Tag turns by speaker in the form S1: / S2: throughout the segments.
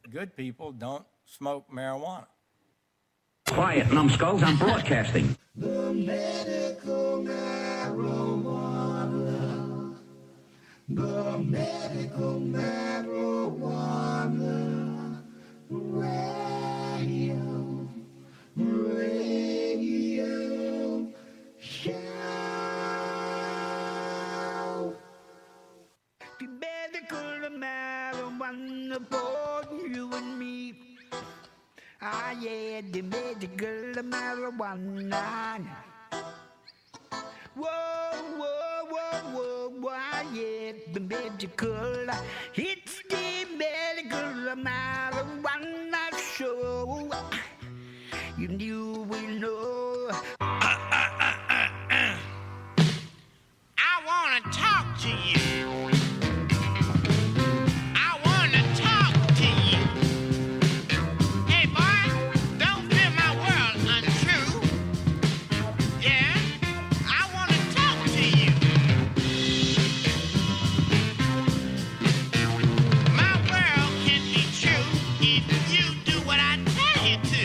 S1: good people don't smoke marijuana.
S2: Quiet, numbskulls, I'm broadcasting.
S3: The medical marijuana. The medical marijuana. Radio show. The medical marijuana for you and me. Ah, yeah, the medical marijuana. Whoa, whoa, whoa, whoa, whoa, yeah, the medical. It's the medical marijuana show. You will know.
S4: I want to talk to you. I want to talk to you. Hey, boy, don't feel my world untrue. Yeah, I want to talk to you. My world can be true if you do what I tell you to.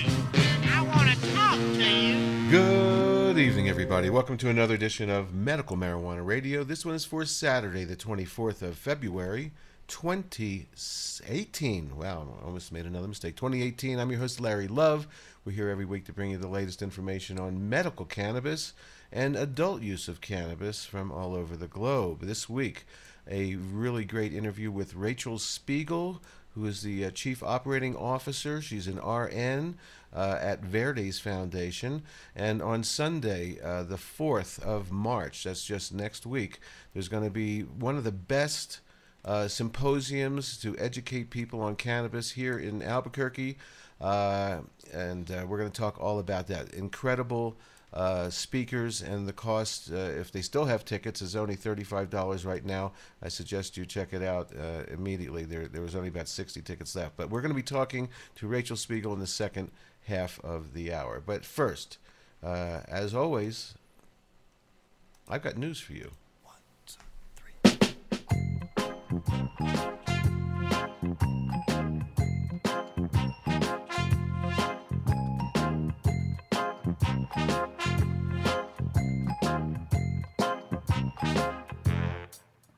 S4: I want to talk to you.
S5: Good evening, everybody. Welcome to another edition of Medical Marijuana Radio. This one is for Saturday, the 24th of February, 2018. Wow, I almost made another mistake. 2018. I'm your host, Larry Love. We're here every week to bring you the latest information on medical cannabis and adult use of cannabis from all over the globe. This week, a really great interview with Rachael Speegle, who is the Chief Operating Officer. She's an RN at Verdes Foundation. And on Sunday, the 4th of March, that's just next week, there's going to be one of the best symposiums to educate people on cannabis here in Albuquerque. And we're going to talk all about that. Incredible speakers, and the cost, if they still have tickets, is only $35 right now. I suggest you check it out immediately. There was only about 60 tickets left. But we're going to be talking to Rachael Speegle in the second half of the hour. But first, as always, I've got news for you.
S3: 1, 2, 3.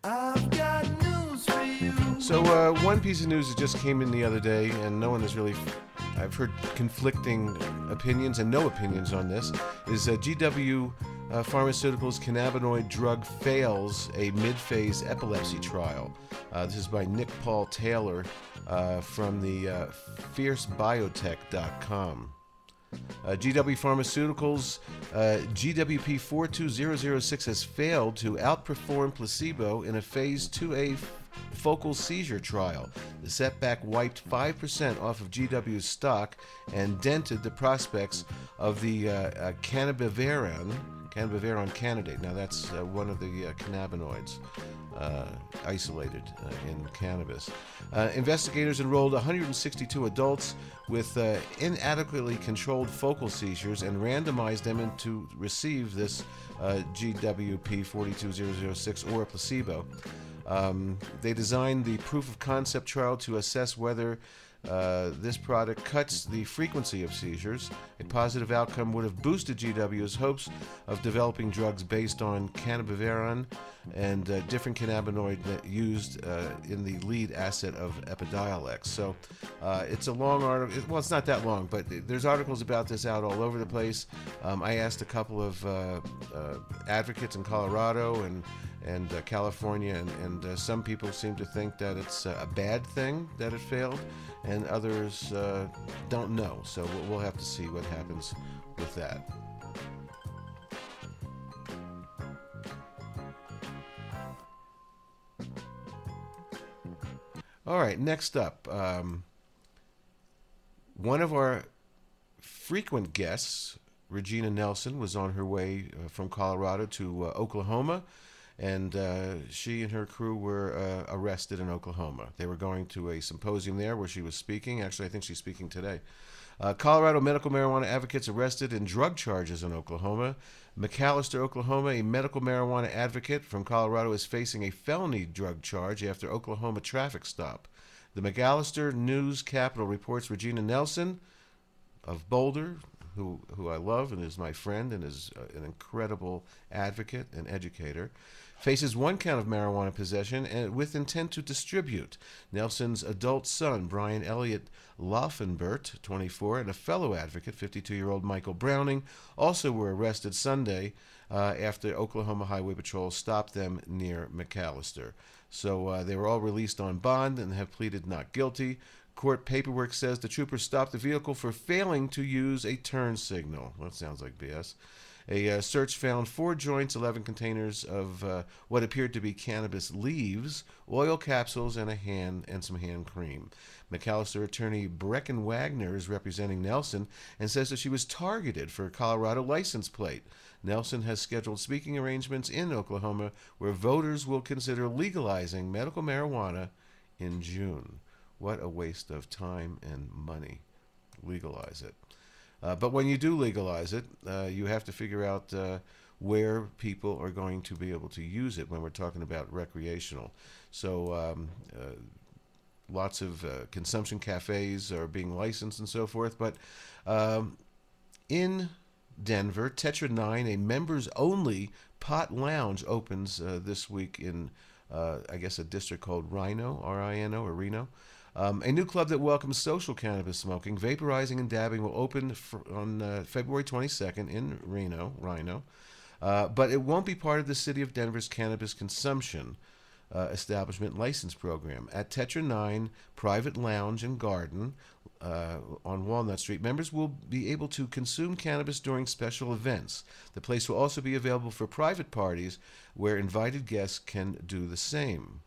S3: I've got news for you.
S5: So one piece of news that just came in the other day, and no one has really, I've heard conflicting opinions and no opinions on this, is GW Pharmaceuticals cannabinoid drug fails a mid-phase epilepsy trial. This is by Nick Paul Taylor from the fiercebiotech.com. GW Pharmaceuticals GWP 42006 has failed to outperform placebo in a phase 2A focal seizure trial. The setback wiped 5% off of GW's stock and dented the prospects of the cannabivaron candidate. Now that's one of the cannabinoids isolated in cannabis. Investigators enrolled 162 adults with inadequately controlled focal seizures and randomized them to receive this GWP 42006 or a placebo. They designed the proof of concept trial to assess whether this product cuts the frequency of seizures. A positive outcome would have boosted GW's hopes of developing drugs based on cannabivaron and different cannabinoid used in the lead asset of Epidiolex. So it's a long article. Well, it's not that long, but there's articles about this out all over the place. I asked a couple of advocates in Colorado and California, and some people seem to think that it's a bad thing that it failed, and others don't know. So we'll have to see what happens with that. All right, next up, one of our frequent guests, Regina Nelson, was on her way from Colorado to Oklahoma. And she and her crew were arrested in Oklahoma. They were going to a symposium there where she was speaking. Actually, I think she's speaking today. Colorado medical marijuana advocates arrested in drug charges in Oklahoma. McAlester, Oklahoma, a medical marijuana advocate from Colorado, is facing a felony drug charge after Oklahoma traffic stop. The McAllister News Capital reports Regina Nelson of Boulder, who I love and is my friend and is an incredible advocate and educator, faces 1 count of marijuana possession and with intent to distribute. Nelson's adult son, Brian Elliott Laufenbert, 24, and a fellow advocate, 52-year-old Michael Browning, also were arrested Sunday after Oklahoma Highway Patrol stopped them near McAllister. So they were all released on bond and have pleaded not guilty. Court paperwork says the troopers stopped the vehicle for failing to use a turn signal. Well, that sounds like BS. A search found 4 joints, 11 containers of what appeared to be cannabis leaves, oil capsules, and some hand cream. McAllister attorney Brecken Wagner is representing Nelson and says that she was targeted for a Colorado license plate. Nelson has scheduled speaking arrangements in Oklahoma where voters will consider legalizing medical marijuana in June. What a waste of time and money. Legalize it. But when you do legalize it, you have to figure out where people are going to be able to use it when we're talking about recreational. So lots of consumption cafes are being licensed and so forth. But in Denver, Tetra 9, a members-only pot lounge, opens this week in, I guess, a district called Rhino, R-I-N-O, or Reno. A new club that welcomes social cannabis smoking, vaporizing, and dabbing will open on February 22nd in Reno, but it won't be part of the City of Denver's cannabis consumption establishment license program. At Tetra 9 Private Lounge and Garden on Walnut Street, members will be able to consume cannabis during special events. The place will also be available for private parties where invited guests can do the same.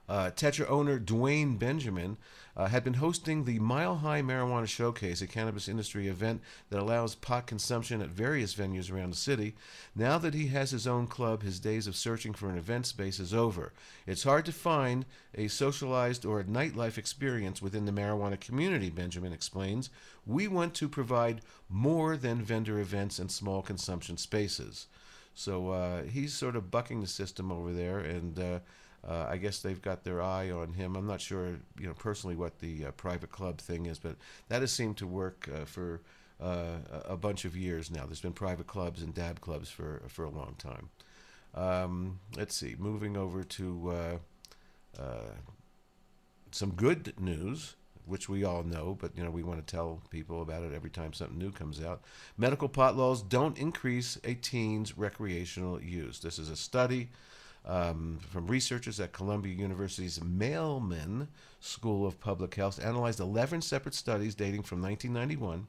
S5: Tetra owner Dwayne Benjamin had been hosting the Mile High Marijuana Showcase, a cannabis industry event that allows pot consumption at various venues around the city. Now that he has his own club, his days of searching for an event space is over. It's hard to find a socialized or a nightlife experience within the marijuana community, Benjamin explains. We want to provide more than vendor events and small consumption spaces. So he's sort of bucking the system over there, and I guess they've got their eye on him. I'm not sure, personally what the private club thing is, but that has seemed to work for a bunch of years now. There's been private clubs and dab clubs for a long time. Let's see. Moving over to some good news, which we all know, but we want to tell people about it every time something new comes out. Medical pot laws don't increase a teen's recreational use. This is a study from researchers at Columbia University's Mailman School of Public Health, analyzed 11 separate studies dating from 1991,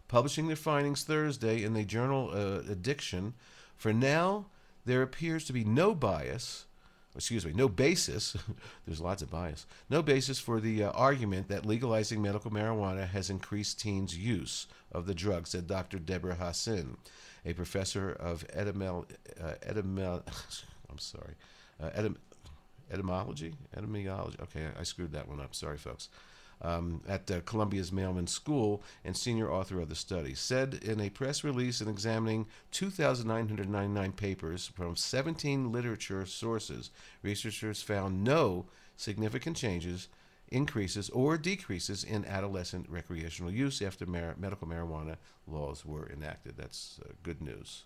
S5: publishing their findings Thursday in the journal Addiction. For now, there appears to be no basis, there's lots of bias, no basis for the argument that legalizing medical marijuana has increased teens' use of the drug, said Dr. Deborah Hassan, a professor of etymology. Okay, I screwed that one up. Sorry, folks. At Columbia's Mailman School and senior author of the study, said in a press release in examining 2,999 papers from 17 literature sources, researchers found no significant changes, increases, or decreases in adolescent recreational use after medical marijuana laws were enacted. That's good news.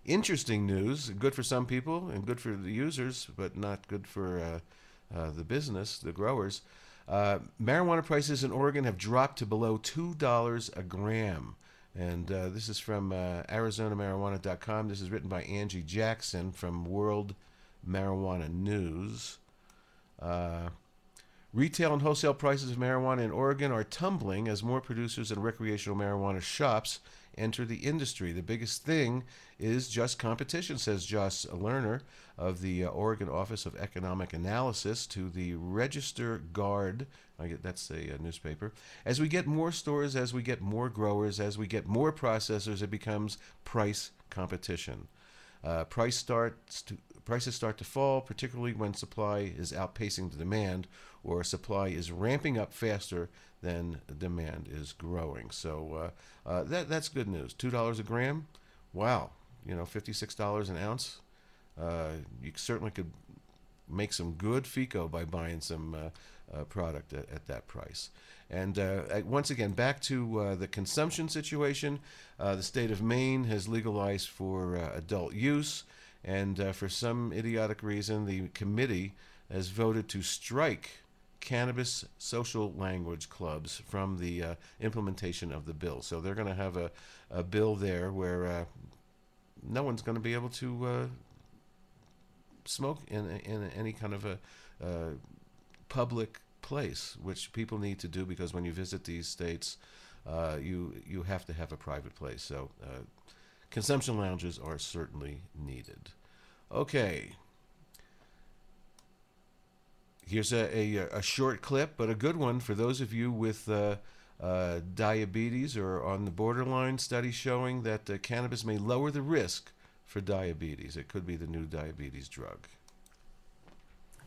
S5: Interesting news, good for some people and good for the users, but not good for the business, the growers. Marijuana prices in Oregon have dropped to below $2 a gram. And this is from ArizonaMarijuana.com. This is written by Angie Jackson from World Marijuana News. Retail and wholesale prices of marijuana in Oregon are tumbling as more producers and recreational marijuana shops enter the industry. The biggest thing is just competition, says Josh Lerner of the Oregon Office of Economic Analysis to the Register Guard. That's a newspaper. As we get more stores, as we get more growers, as we get more processors, it becomes price competition. Prices start to fall, particularly when supply is outpacing the demand or supply is ramping up faster than demand is growing. So that's good news. $2 a gram? Wow. $56 an ounce. You certainly could make some good FICO by buying some product at that price. And once again, back to the consumption situation. The state of Maine has legalized for adult use, and for some idiotic reason, the committee has voted to strike cannabis social language clubs from the implementation of the bill. So they're going to have a bill there where no one's going to be able to smoke in any kind of a public place, which people need to do, because when you visit these states, you have to have a private place. So consumption lounges are certainly needed. Okay. Here's a short clip, but a good one for those of you with diabetes or on the borderline. Study showing that cannabis may lower the risk for diabetes. It could be the new diabetes drug.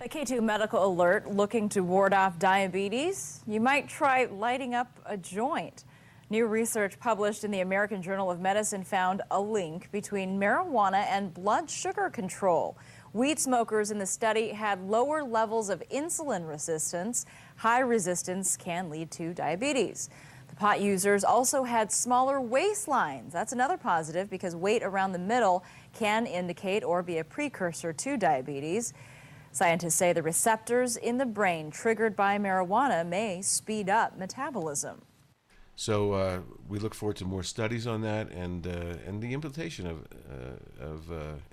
S6: A K2 medical alert: looking to ward off diabetes? You might try lighting up a joint. New research published in the American Journal of Medicine found a link between marijuana and blood sugar control. Weed smokers in the study had lower levels of insulin resistance. High resistance can lead to diabetes. The pot users also had smaller waistlines. That's another positive, because weight around the middle can indicate or be a precursor to diabetes. Scientists say the receptors in the brain triggered by marijuana may speed up metabolism.
S5: So we look forward to more studies on that, and the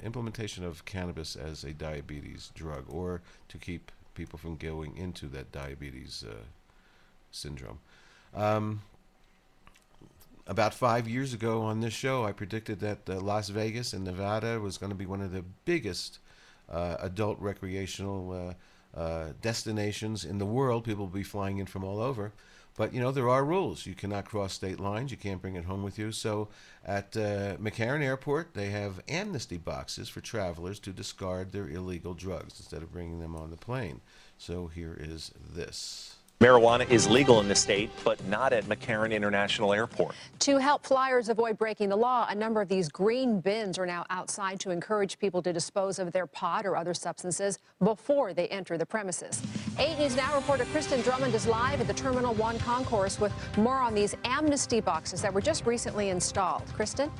S5: implementation of cannabis as a diabetes drug, or to keep people from going into that diabetes syndrome. About 5 years ago on this show, I predicted that Las Vegas in Nevada was going to be one of the biggest adult recreational destinations in the world. People will be flying in from all over. But, you know, there are rules. You cannot cross state lines. You can't bring it home with you. So at McCarran Airport, they have amnesty boxes for travelers to discard their illegal drugs instead of bringing them on the plane. So here is this.
S7: Marijuana is legal in the state, but not at McCarran International Airport.
S8: To help flyers avoid breaking the law, a number of these green bins are now outside to encourage people to dispose of their pot or other substances before they enter the premises. 8 News Now reporter Kristen Drummond is live at the Terminal 1 concourse with more on these amnesty boxes that were just recently installed. Kristen?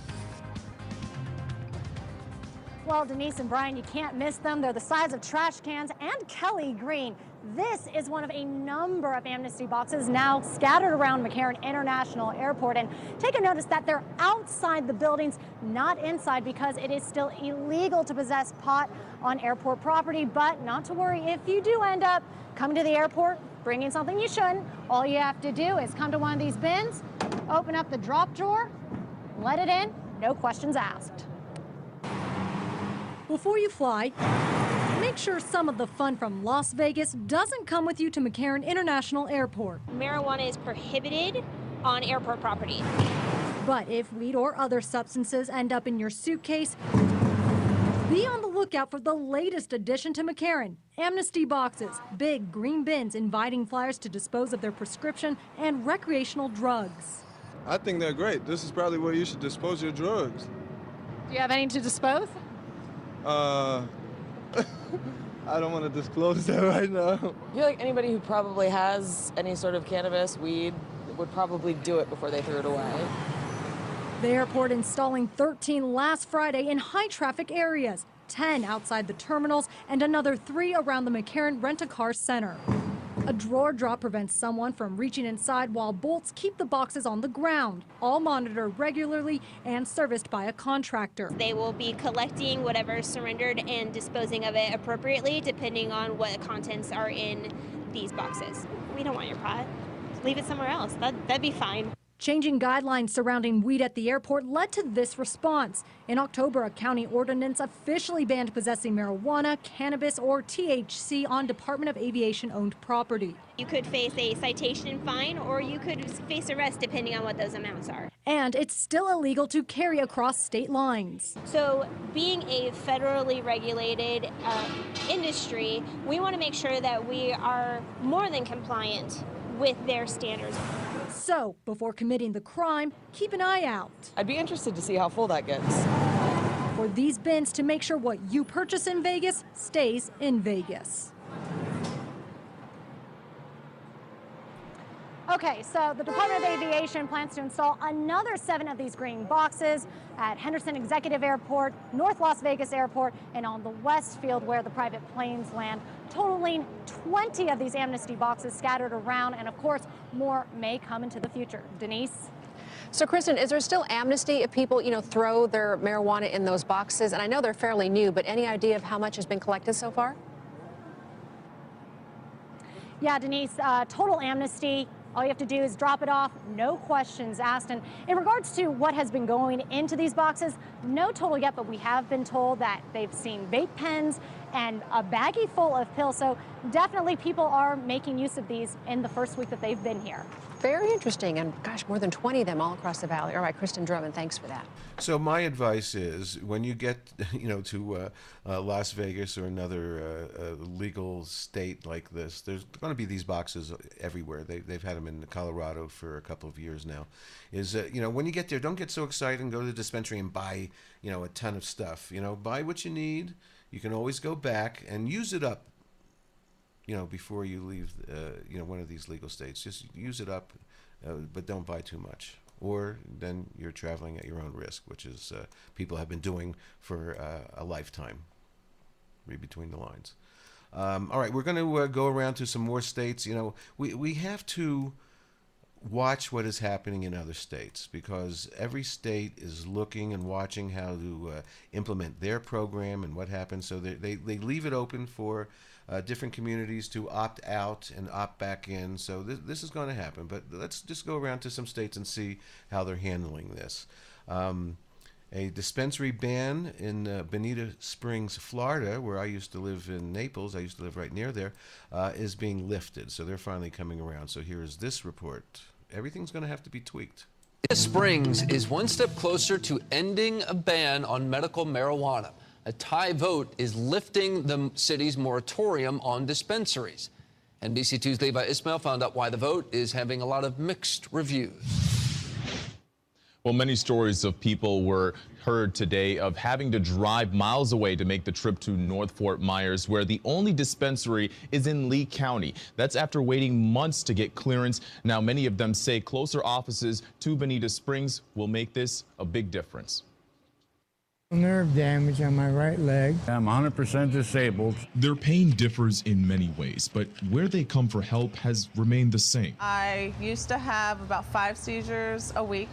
S9: Well, Denise and Brian, you can't miss them. They're the size of trash cans and Kelly green. This is one of a number of amnesty boxes now scattered around McCarran International Airport. And take a notice that they're outside the buildings, not inside, because it is still illegal to possess pot on airport property. But not to worry, if you do end up coming to the airport, bringing something you shouldn't, all you have to do is come to one of these bins, open up the drop drawer, let it in, no questions asked.
S10: Before you fly, make sure some of the fun from Las Vegas doesn't come with you to McCarran International Airport.
S11: Marijuana is prohibited on airport property.
S10: But if weed or other substances end up in your suitcase, be on the lookout for the latest addition to McCarran: amnesty boxes, big green bins inviting flyers to dispose of their prescription and recreational drugs.
S12: I think they're great. This is probably where you should dispose your drugs.
S9: Do you have any to dispose?
S12: I don't want to disclose that right now.
S13: I feel like anybody who probably has any sort of cannabis, weed, would probably do it before they threw it away.
S10: The airport installing 13 last Friday in high-traffic areas, 10 outside the terminals, and another 3 around the McCarran Rent-A-Car Center. A drawer drop prevents someone from reaching inside, while bolts keep the boxes on the ground, all monitored regularly and serviced by a contractor.
S11: They will be collecting whatever is surrendered and disposing of it appropriately depending on what contents are in these boxes. We don't want your pot. Leave it somewhere else. That'd be fine.
S10: Changing guidelines surrounding weed at the airport led to this response. In October, a county ordinance officially banned possessing marijuana, cannabis, or THC on Department of Aviation-owned property.
S11: You could face a citation fine, or you could face arrest depending on what those amounts are.
S10: And it's still illegal to carry across state lines.
S11: So being a federally regulated industry, we want to make sure that we are more than compliant with their standards.
S10: So, before committing the crime, keep an eye out.
S13: I'd be interested to see how full that gets.
S10: for these bins to make sure what you purchase in Vegas stays in Vegas.
S9: Okay, so the Department of Aviation plans to install another 7 of these green boxes at Henderson Executive Airport, North Las Vegas Airport, and on the West Field where the private planes land, totaling 20 of these amnesty boxes scattered around, and of course, more may come into the future. Denise?
S8: So, Kristen, is there still amnesty if people, throw their marijuana in those boxes? And I know they're fairly new, but any idea of how much has been collected so far?
S9: Yeah, Denise, total amnesty. All you have to do is drop it off, no questions asked. And in regards to what has been going into these boxes, no total yet, but we have been told that they've seen vape pens and a baggie full of pills. So definitely people are making use of these in the first week that they've been here.
S8: Very interesting. And gosh, more than 20 of them all across the valley. All right, Kristen Drummond, thanks for that.
S5: So my advice is, when you get, to Las Vegas or another legal state like this, there's going to be these boxes everywhere. They've had them in Colorado for a couple of years now. Is when you get there, don't get so excited and go to the dispensary and buy, a ton of stuff. Buy what you need. You can always go back and use it up. Before you leave, one of these legal states, just use it up, but don't buy too much. Or then you're traveling at your own risk, which is people have been doing for a lifetime. Read between the lines. All right, we're going to go around to some more states. We have to watch what is happening in other states, because every state is looking and watching how to implement their program and what happens. So they leave it open for different communities to opt out and opt back in. So this is going to happen. But let's just go around to some states and see how they're handling this. A dispensary ban in Bonita Springs, Florida, where I used to live in Naples, I used to live right near there, is being lifted. So they're finally coming around. So here is this report. Everything's going to have to be tweaked.
S14: Bonita Springs is one step closer to ending a ban on medical marijuana. A tie vote is lifting the city's moratorium on dispensaries. NBC2's Levi Ismail found out why the vote is having a lot of mixed reviews.
S15: Well, many stories of people were heard today of having to drive miles away to make the trip to North Fort Myers, where the only dispensary is in Lee County. That's after waiting months to get clearance. Now, many of them say closer offices to Bonita Springs will make this a big difference.
S16: Nerve damage on my right leg. I'm 100% disabled.
S17: Their pain differs in many ways, but where they come for help has remained the same.
S18: I used to have about 5 seizures a week.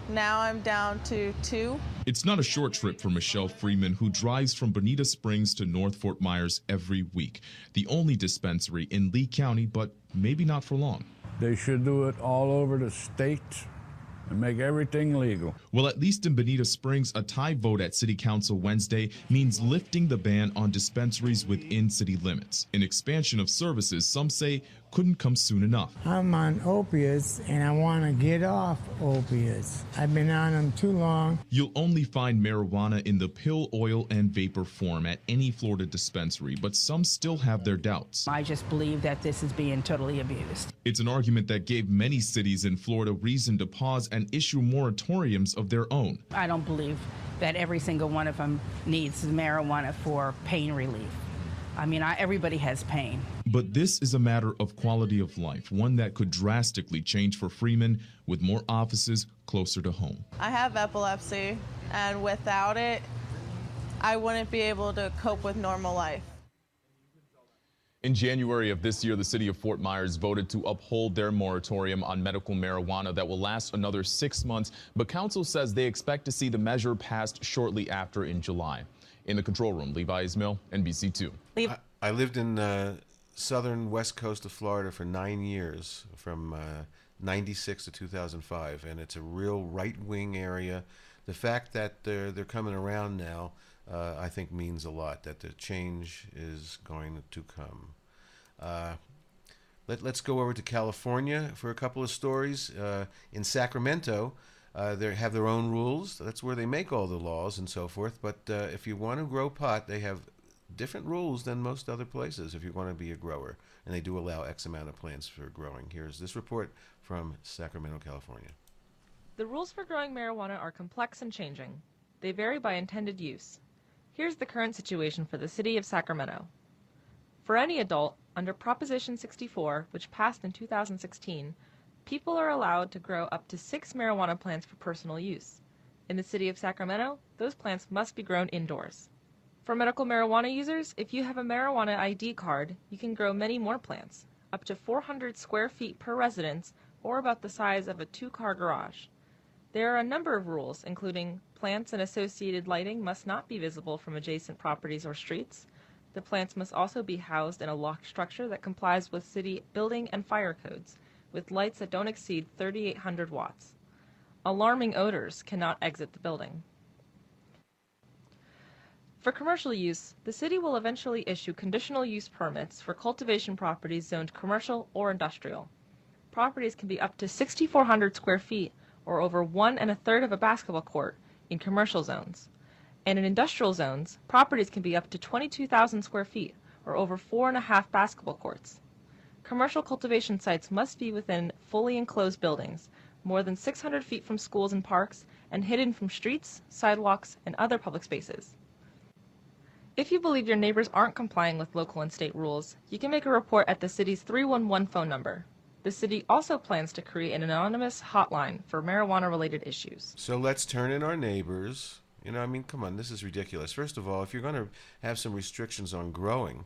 S18: Now I'm down to 2.
S17: It's not a short trip for Michelle Freeman, who drives from Bonita Springs to North Fort Myers every week. The only dispensary in Lee County, but maybe not for long.
S16: They should do it all over the state and make everything legal.
S17: Well, at least in Bonita Springs, a tie vote at City Council Wednesday means lifting the ban on dispensaries within city limits. An expansion of services, some say, couldn't come soon enough.
S16: I'm on opiates and I want to get off opiates. I've been on them too long.
S17: You'll only find marijuana in the pill, oil, and vapor form at any Florida dispensary, but some still have their doubts.
S19: I just believe that this is being totally abused.
S17: It's an argument that gave many cities in Florida reason to pause and issue moratoriums of their own.
S19: I don't believe that every single one of them needs marijuana for pain relief. I mean, everybody has pain.
S17: But this is a matter of quality of life, one that could drastically change for Freeman with more offices closer to home.
S18: I have epilepsy, and without it, I wouldn't be able to cope with normal life.
S15: In January of this year, the city of Fort Myers voted to uphold their moratorium on medical marijuana that will last another 6 months, but council says they expect to see the measure passed shortly after in July. In the control room, Levi Ismail, NBC2.
S5: I lived in southern west coast of Florida for 9 years, from 96 to 2005, and it's a real right-wing area. The fact that they're coming around now, I think, means a lot, that the change is going to come. Let's go over to California for a couple of stories. In Sacramento, they have their own rules. That's where they make all the laws and so forth. But if you want to grow pot, they have different rules than most other places if you want to be a grower. And they do allow X amount of plants for growing. Here's this report from Sacramento, California.
S20: The rules for growing marijuana are complex and changing. They vary by intended use. Here's the current situation for the city of Sacramento. For any adult, under Proposition 64, which passed in 2016, people are allowed to grow up to 6 marijuana plants for personal use. In the city of Sacramento, those plants must be grown indoors. For medical marijuana users, if you have a marijuana ID card, you can grow many more plants, up to 400 square feet per residence, or about the size of a 2-car garage. There are a number of rules, including plants and associated lighting must not be visible from adjacent properties or streets. The plants must also be housed in a locked structure that complies with city building and fire codes, with lights that don't exceed 3,800 watts. Alarming odors cannot exit the building. For commercial use, the city will eventually issue conditional use permits for cultivation properties zoned commercial or industrial. Properties can be up to 6,400 square feet, or over 1 1/3 of a basketball court, in commercial zones. And in industrial zones, properties can be up to 22,000 square feet, or over 4.5 basketball courts. Commercial cultivation sites must be within fully enclosed buildings, more than 600 feet from schools and parks, and hidden from streets, sidewalks, and other public spaces. If you believe your neighbors aren't complying with local and state rules, you can make a report at the city's 311 phone number. The city also plans to create an anonymous hotline for marijuana-related issues.
S5: So let's turn in our neighbors. You know, I mean, come on, this is ridiculous. First of all, if you're going to have some restrictions on growing,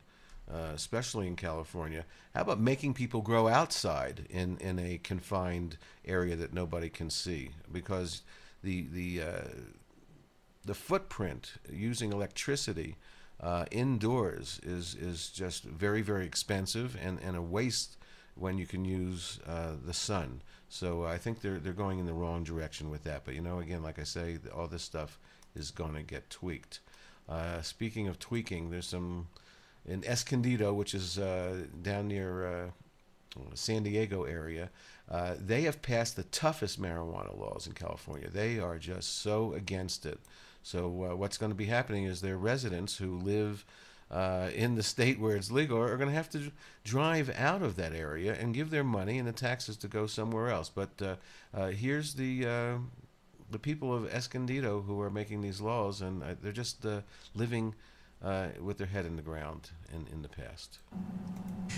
S5: especially in California, how about making people grow outside in a confined area that nobody can see? Because the footprint using electricity indoors is just very, very expensive and a waste when you can use the sun. So I think they're going in the wrong direction with that. But you know, again, like I say, all this stuff is going to get tweaked. Speaking of tweaking, there's some in Escondido, which is down near San Diego area. They have passed the toughest marijuana laws in California. They are just so against it. So what's going to be happening is their residents who live in the state where it's legal are going to have to drive out of that area and give their money and the taxes to go somewhere else. But here's the people of Escondido who are making these laws, and they're just living with their head in the ground in the past.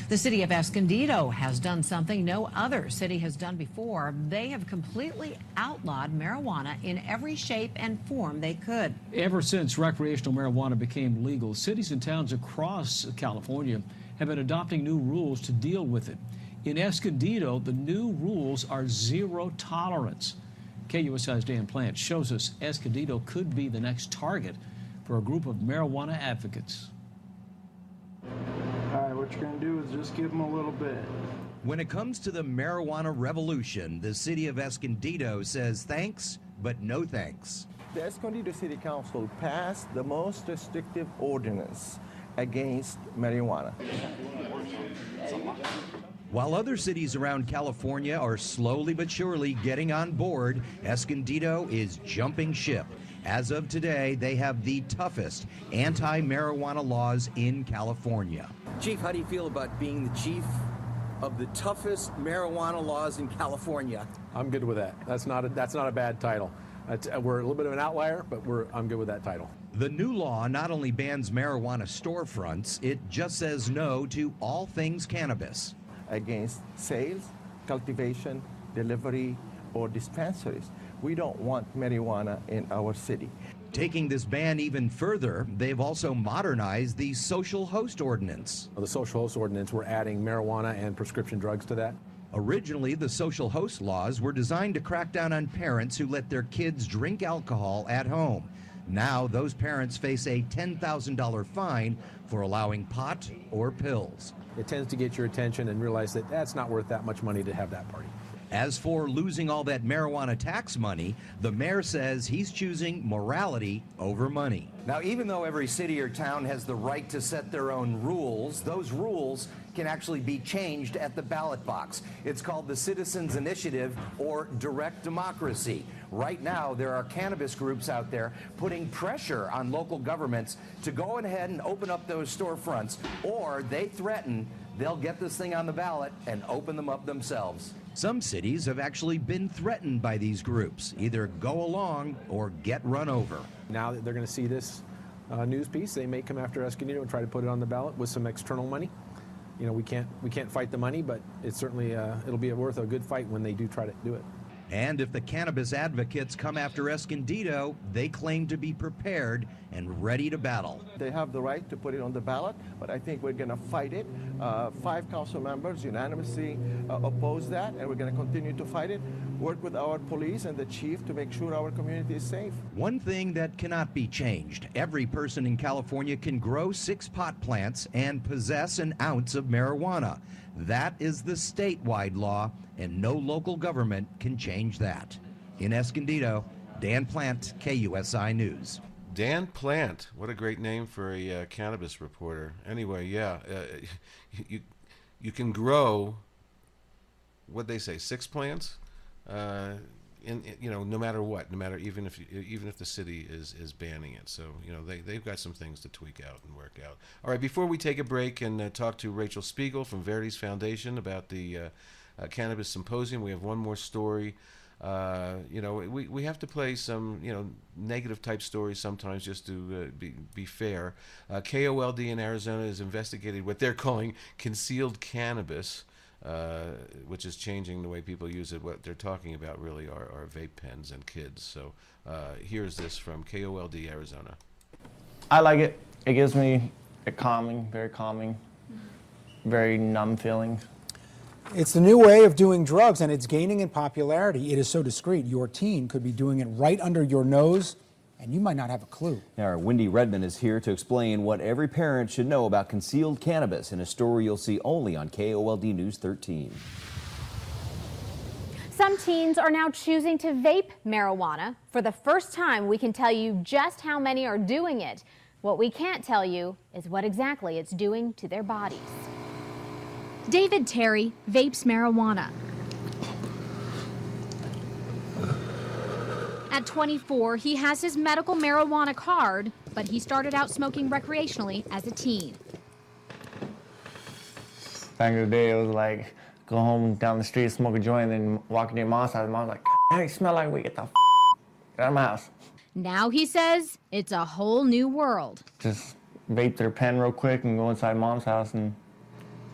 S21: The city of Escondido has done something no other city has done before. They have completely outlawed marijuana in every shape and form they could.
S22: Ever since recreational marijuana became legal, cities and towns across California have been adopting new rules to deal with it. In Escondido, the new rules are zero tolerance. KUSI's Dan Plant shows us Escondido could be the next target for a group of marijuana advocates.
S23: All right, what you're going to do is just give them a little bit.
S24: When it comes to the marijuana revolution, the city of Escondido says thanks, but no thanks.
S25: The Escondido City Council passed the most restrictive ordinance against marijuana.
S24: While other cities around California are slowly but surely getting on board, Escondido is jumping ship. As of today, they have the toughest anti-marijuana laws in California.
S26: Chief, how do you feel about being the chief of the toughest marijuana laws in California?
S27: I'm good with that. That's not a bad title. We're a little bit of an outlier, but I'm good with that title.
S24: The new law not only bans marijuana storefronts, it just says no to all things cannabis.
S25: Against sales, cultivation, delivery, or dispensaries. We don't want marijuana in our city.
S24: Taking this ban even further, they've also modernized the social host ordinance.
S27: The social host ordinance, we're adding marijuana and prescription drugs to that.
S24: Originally, the social host laws were designed to crack down on parents who let their kids drink alcohol at home. Now, those parents face a $10,000 fine for allowing pot or pills.
S27: It tends to get your attention and realize that that's not worth that much money to have that party.
S24: As for losing all that marijuana tax money, the mayor says he's choosing morality over money. Now, even though every city or town has the right to set their own rules, those rules can actually be changed at the ballot box. It's called the Citizens Initiative or direct democracy. Right now, there are cannabis groups out there putting pressure on local governments to go ahead and open up those storefronts, or they threaten they'll get this thing on the ballot and open them up themselves. Some cities have actually been threatened by these groups. Either go along or get run over.
S27: Now that they're going to see this news piece, they may come after Escondido and try to put it on the ballot with some external money. You know, we can't fight the money, but it's certainly it'll be worth a good fight when they do try to do it.
S24: And if the cannabis advocates come after Escondido, they claim to be prepared and ready to battle.
S25: They have the right to put it on the ballot, but I think we're going to fight it. 5 council members unanimously oppose that, and we're going to continue to fight it, work with our police and the chief to make sure our community is safe.
S24: One thing that cannot be changed, every person in California can grow 6 pot plants and possess an ounce of marijuana. That is the statewide law, and no local government can change that. In Escondido, Dan Plant, KUSI News.
S5: Dan Plant, what a great name for a cannabis reporter. Anyway, yeah, you can grow, what they say, 6 plants, no matter what, even if the city is banning it. So they've got some things to tweak out and work out. All right, before we take a break and talk to Rachael Speegle from Verdes Foundation about the Cannabis Symposium, we have one more story. We have to play some negative type stories sometimes just to be fair. KOLD in Arizona has investigated what they're calling concealed cannabis, which is changing the way people use it. What they're talking about really are vape pens and kids. So here's this from KOLD Arizona.
S1: I like it. It gives me a very calming, very numb feeling.
S2: It's the new way of doing drugs, and it's gaining in popularity. It is so discreet. Your teen could be doing it right under your nose, and you might not have a clue.
S3: Our Wendy Redmond is here to explain what every parent should know about concealed cannabis in a story you'll see only on KOLD News 13.
S4: Some teens are now choosing to vape marijuana. For the first time, we can tell you just how many are doing it. What we can't tell you is what exactly it's doing to their bodies.
S6: David Terry vapes marijuana. At 24, he has his medical marijuana card, but he started out smoking recreationally as a teen.
S1: Back in the day, it was like, go home down the street, smoke a joint, and then walk into your mom's house. Mom's like, hey, you smell like weed, get the out of my house.
S6: Now he says it's a whole new world.
S1: Just vape their pen real quick and go inside mom's house and...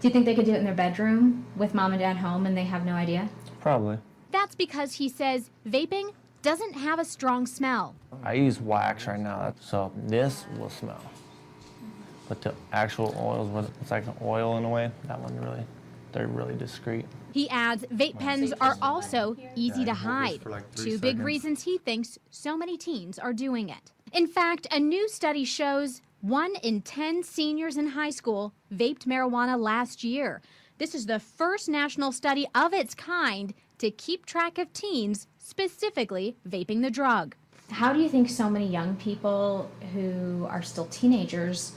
S4: Do you think they could do it in their bedroom with mom and dad home and they have no idea?
S1: Probably.
S6: That's because he says vaping doesn't have a strong smell.
S1: I use wax right now, so this will smell. But the actual oils, it's like an oil in a way, that one really, they're really discreet.
S6: He adds vape pens are also easy to hide. 2 big reasons he thinks so many teens are doing it. In fact, a new study shows 1 in 10 seniors in high school vaped marijuana last year. This is the first national study of its kind to keep track of teens specifically vaping the drug.
S4: How do you think so many young people who are still teenagers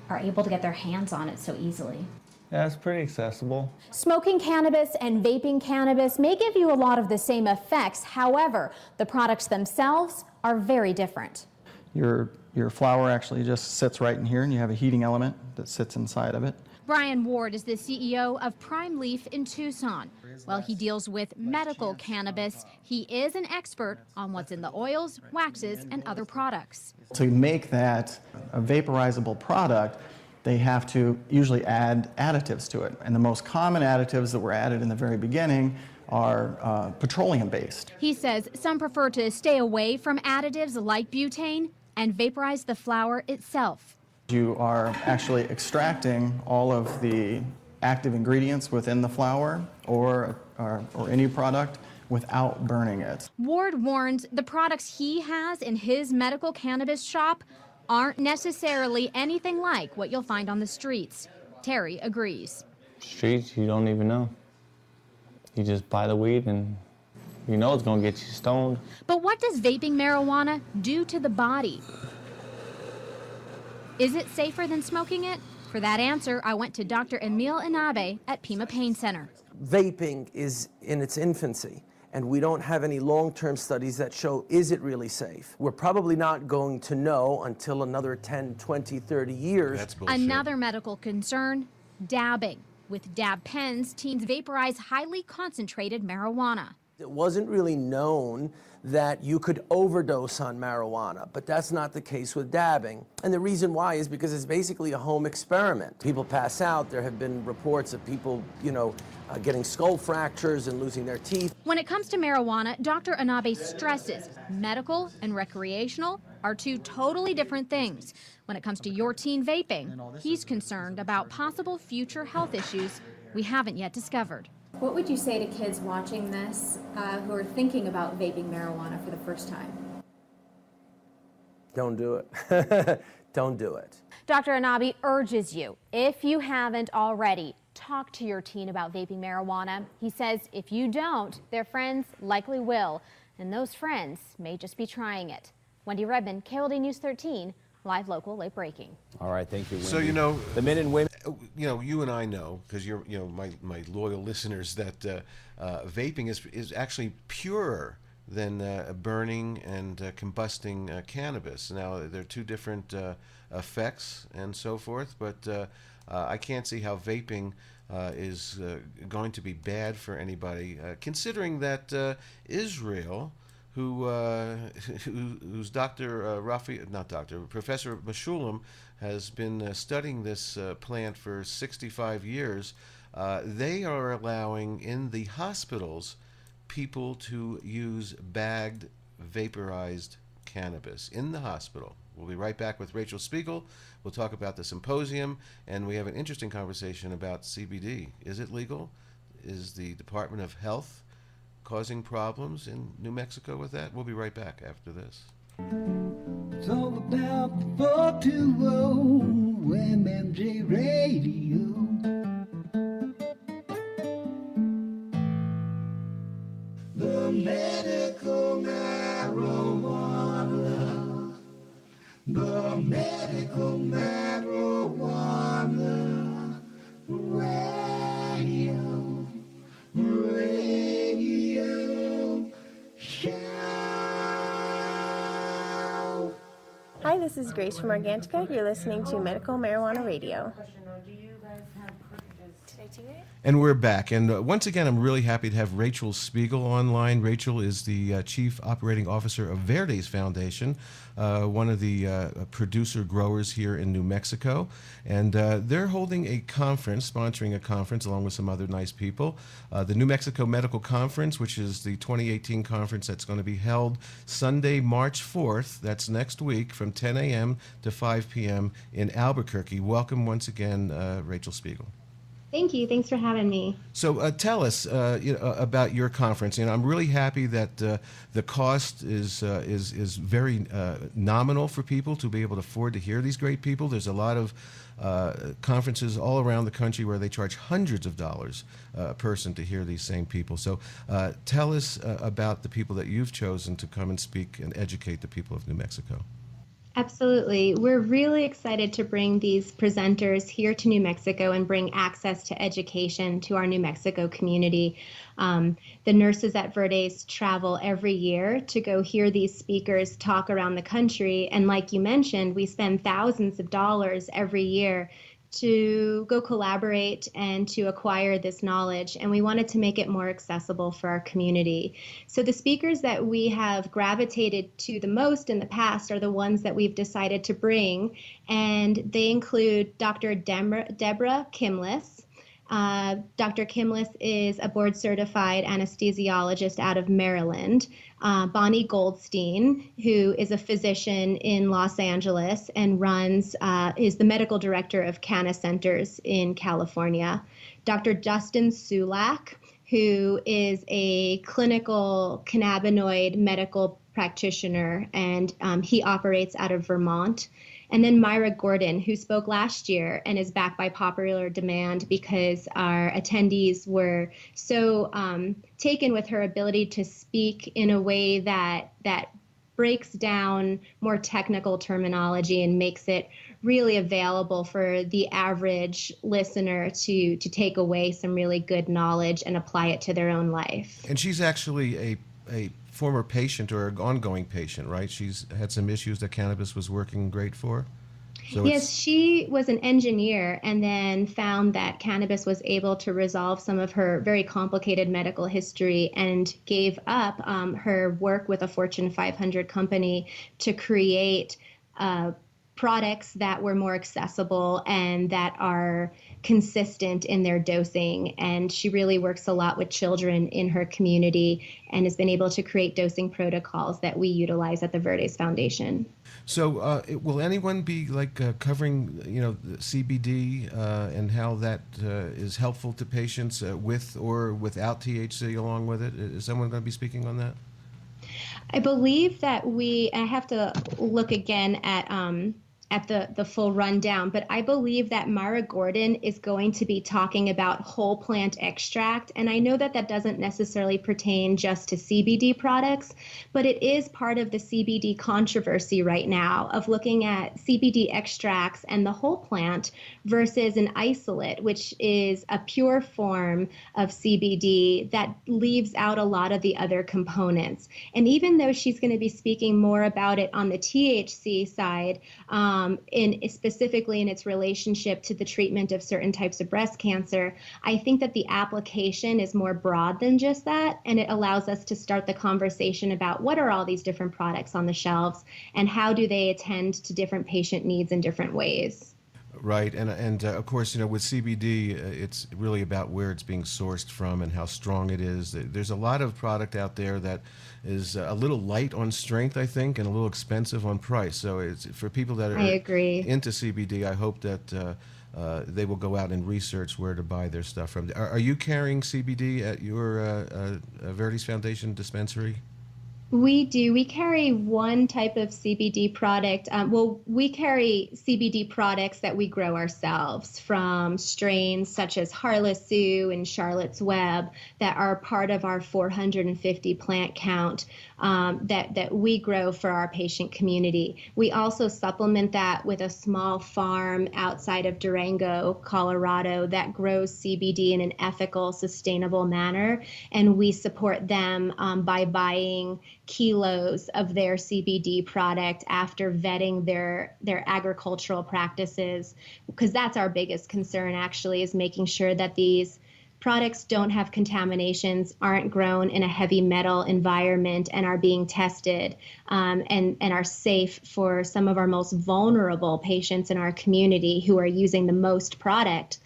S4: are able to get their hands on it so easily?
S1: Yeah, it's pretty accessible.
S4: Smoking cannabis and vaping cannabis may give you a lot of the same effects. However, the products themselves are very different.
S7: Your flower actually just sits right in here, and you have a heating element that sits inside of it.
S6: Brian Ward is the CEO of Prime Leaf in Tucson. While he deals with medical cannabis, he is an expert on what's in the oils, waxes, and other products.
S7: To make that a vaporizable product, they have to usually add additives to it. And the most common additives that were added in the very beginning are petroleum-based.
S6: He says some prefer to stay away from additives like butane and vaporize the flower itself.
S7: You are actually extracting all of the active ingredients within the flower or any product without burning it.
S6: Ward warns the products he has in his medical cannabis shop aren't necessarily anything like what you'll find on the streets. Terry agrees.
S1: Streets, you don't even know. You just buy the weed and you know it's gonna get you stoned.
S6: But what does vaping marijuana do to the body? Is it safer than smoking it? For that answer, I went to Dr. Emil Inabe at Pima Pain Center.
S12: Vaping is in its infancy, and we don't have any long-term studies that show, is it really safe? We're probably not going to know until another 10, 20, 30 years.
S6: Another medical concern, dabbing. With dab pens, teens vaporize highly concentrated marijuana.
S12: It wasn't really known that you could overdose on marijuana, but that's not the case with dabbing. And the reason why is because it's basically a home experiment. People pass out. There have been reports of people, getting skull fractures and losing their teeth.
S6: When it comes to marijuana, Dr. Anabe stresses medical and recreational are two totally different things. When it comes to your teen vaping, he's concerned about possible future health issues we haven't yet discovered.
S4: What would you say to kids watching this who are thinking about vaping marijuana for the first time?
S12: Don't do it. Don't do it.
S4: Dr. Anabe urges you, if you haven't already, talk to your teen about vaping marijuana. He says if you don't, their friends likely will, and those friends may just be trying it. Wendy Redman, KOLD News 13, live, local, late breaking.
S3: All right, thank you, Wendy.
S5: So,
S3: the men and women.
S5: You and I know, because you're, my loyal listeners, that vaping is actually purer than burning and combusting cannabis. Now, there are two different effects and so forth, but I can't see how vaping is going to be bad for anybody, considering that Israel, whose Professor Meshulam has been studying this plant for 65 years, they are allowing in the hospitals people to use bagged, vaporized cannabis in the hospital. We'll be right back with Rachael Speegle. We'll talk about the symposium, and we have an interesting conversation about CBD. Is it legal? Is the Department of Health causing problems in New Mexico with that? We'll be right back after this.
S8: It's all about the 420 MMJRadio. The medical marijuana. The medical marijuana. Radio show.
S9: Hi, this is Grace from Organica. You're listening to Medical Marijuana Radio.
S5: And we're back. And once again, I'm really happy to have Rachael Speegle online. Rachael is the Chief Operating Officer of Verdes Foundation, one of the producer growers here in New Mexico. And they're holding a conference, sponsoring a conference along with some other nice people. The New Mexico Medical Conference, which is the 2018 conference that's going to be held Sunday, March 4th. That's next week from 10 a.m. to 5 p.m. in Albuquerque. Welcome once again, Rachael Speegle.
S10: Thank you. Thanks for having me.
S5: So tell us about your conference. I'm really happy that the cost is very nominal for people to be able to afford to hear these great people. There's a lot of conferences all around the country where they charge hundreds of dollars a person to hear these same people. So tell us about the people that you've chosen to come and speak and educate the people of New Mexico.
S10: Absolutely. We're really excited to bring these presenters here to New Mexico and bring access to education to our New Mexico community. The nurses at Verdes travel every year to go hear these speakers talk around the country. And like you mentioned, we spend thousands of dollars every year to go collaborate and to acquire this knowledge, and we wanted to make it more accessible for our community. So the speakers that we have gravitated to the most in the past are the ones that we've decided to bring, and they include Dr. Deborah Kimless. Dr. Kimless is a board-certified anesthesiologist out of Maryland. Bonnie Goldstein, who is a physician in Los Angeles and is the medical director of Canna Centers in California. Dr. Justin Sulak, who is a clinical cannabinoid medical practitioner, and he operates out of Vermont. And then Myra Gordon, who spoke last year and is back by popular demand because our attendees were so taken with her ability to speak in a way that breaks down more technical terminology and makes it really available for the average listener to take away some really good knowledge and apply it to their own life.
S5: And she's actually a former patient or an ongoing patient, right? She's had some issues that cannabis was working great for? So
S10: yes, she was an engineer and then found that cannabis was able to resolve some of her very complicated medical history and gave up her work with a Fortune 500 company to create products that were more accessible and that are consistent in their dosing. And she really works a lot with children in her community and has been able to create dosing protocols that we utilize at the Verdes Foundation.
S5: So, will anyone be covering, the CBD and how that is helpful to patients with or without THC along with it? Is someone going to be speaking on that?
S10: I believe that I have to look again at the full rundown, but I believe that Mara Gordon is going to be talking about whole plant extract. And I know that that doesn't necessarily pertain just to CBD products, but it is part of the CBD controversy right now of looking at CBD extracts and the whole plant versus an isolate, which is a pure form of CBD that leaves out a lot of the other components. And even though she's going to be speaking more about it on the THC side, specifically in its relationship to the treatment of certain types of breast cancer, I think that the application is more broad than just that, and it allows us to start the conversation about what are all these different products on the shelves and how do they attend to different patient needs in different ways.
S5: Right, and of course, with CBD, it's really about where it's being sourced from and how strong it is. There's a lot of product out there that is a little light on strength, I think, and a little expensive on price. So it's for people that are into CBD. I hope that they will go out and research where to buy their stuff from. Are you carrying CBD at your Verdes Foundation dispensary?
S10: We do. We carry one type of CBD product. We carry CBD products that we grow ourselves from strains such as Harlessu and Charlotte's Web that are part of our 450 plant count that we grow for our patient community. We also supplement that with a small farm outside of Durango, Colorado, that grows CBD in an ethical, sustainable manner, and we support them by buying kilos of their CBD product after vetting their agricultural practices, because that's our biggest concern actually, is making sure that these products don't have contaminations, aren't grown in a heavy metal environment, and are being tested and are safe for some of our most vulnerable patients in our community who are using the most product.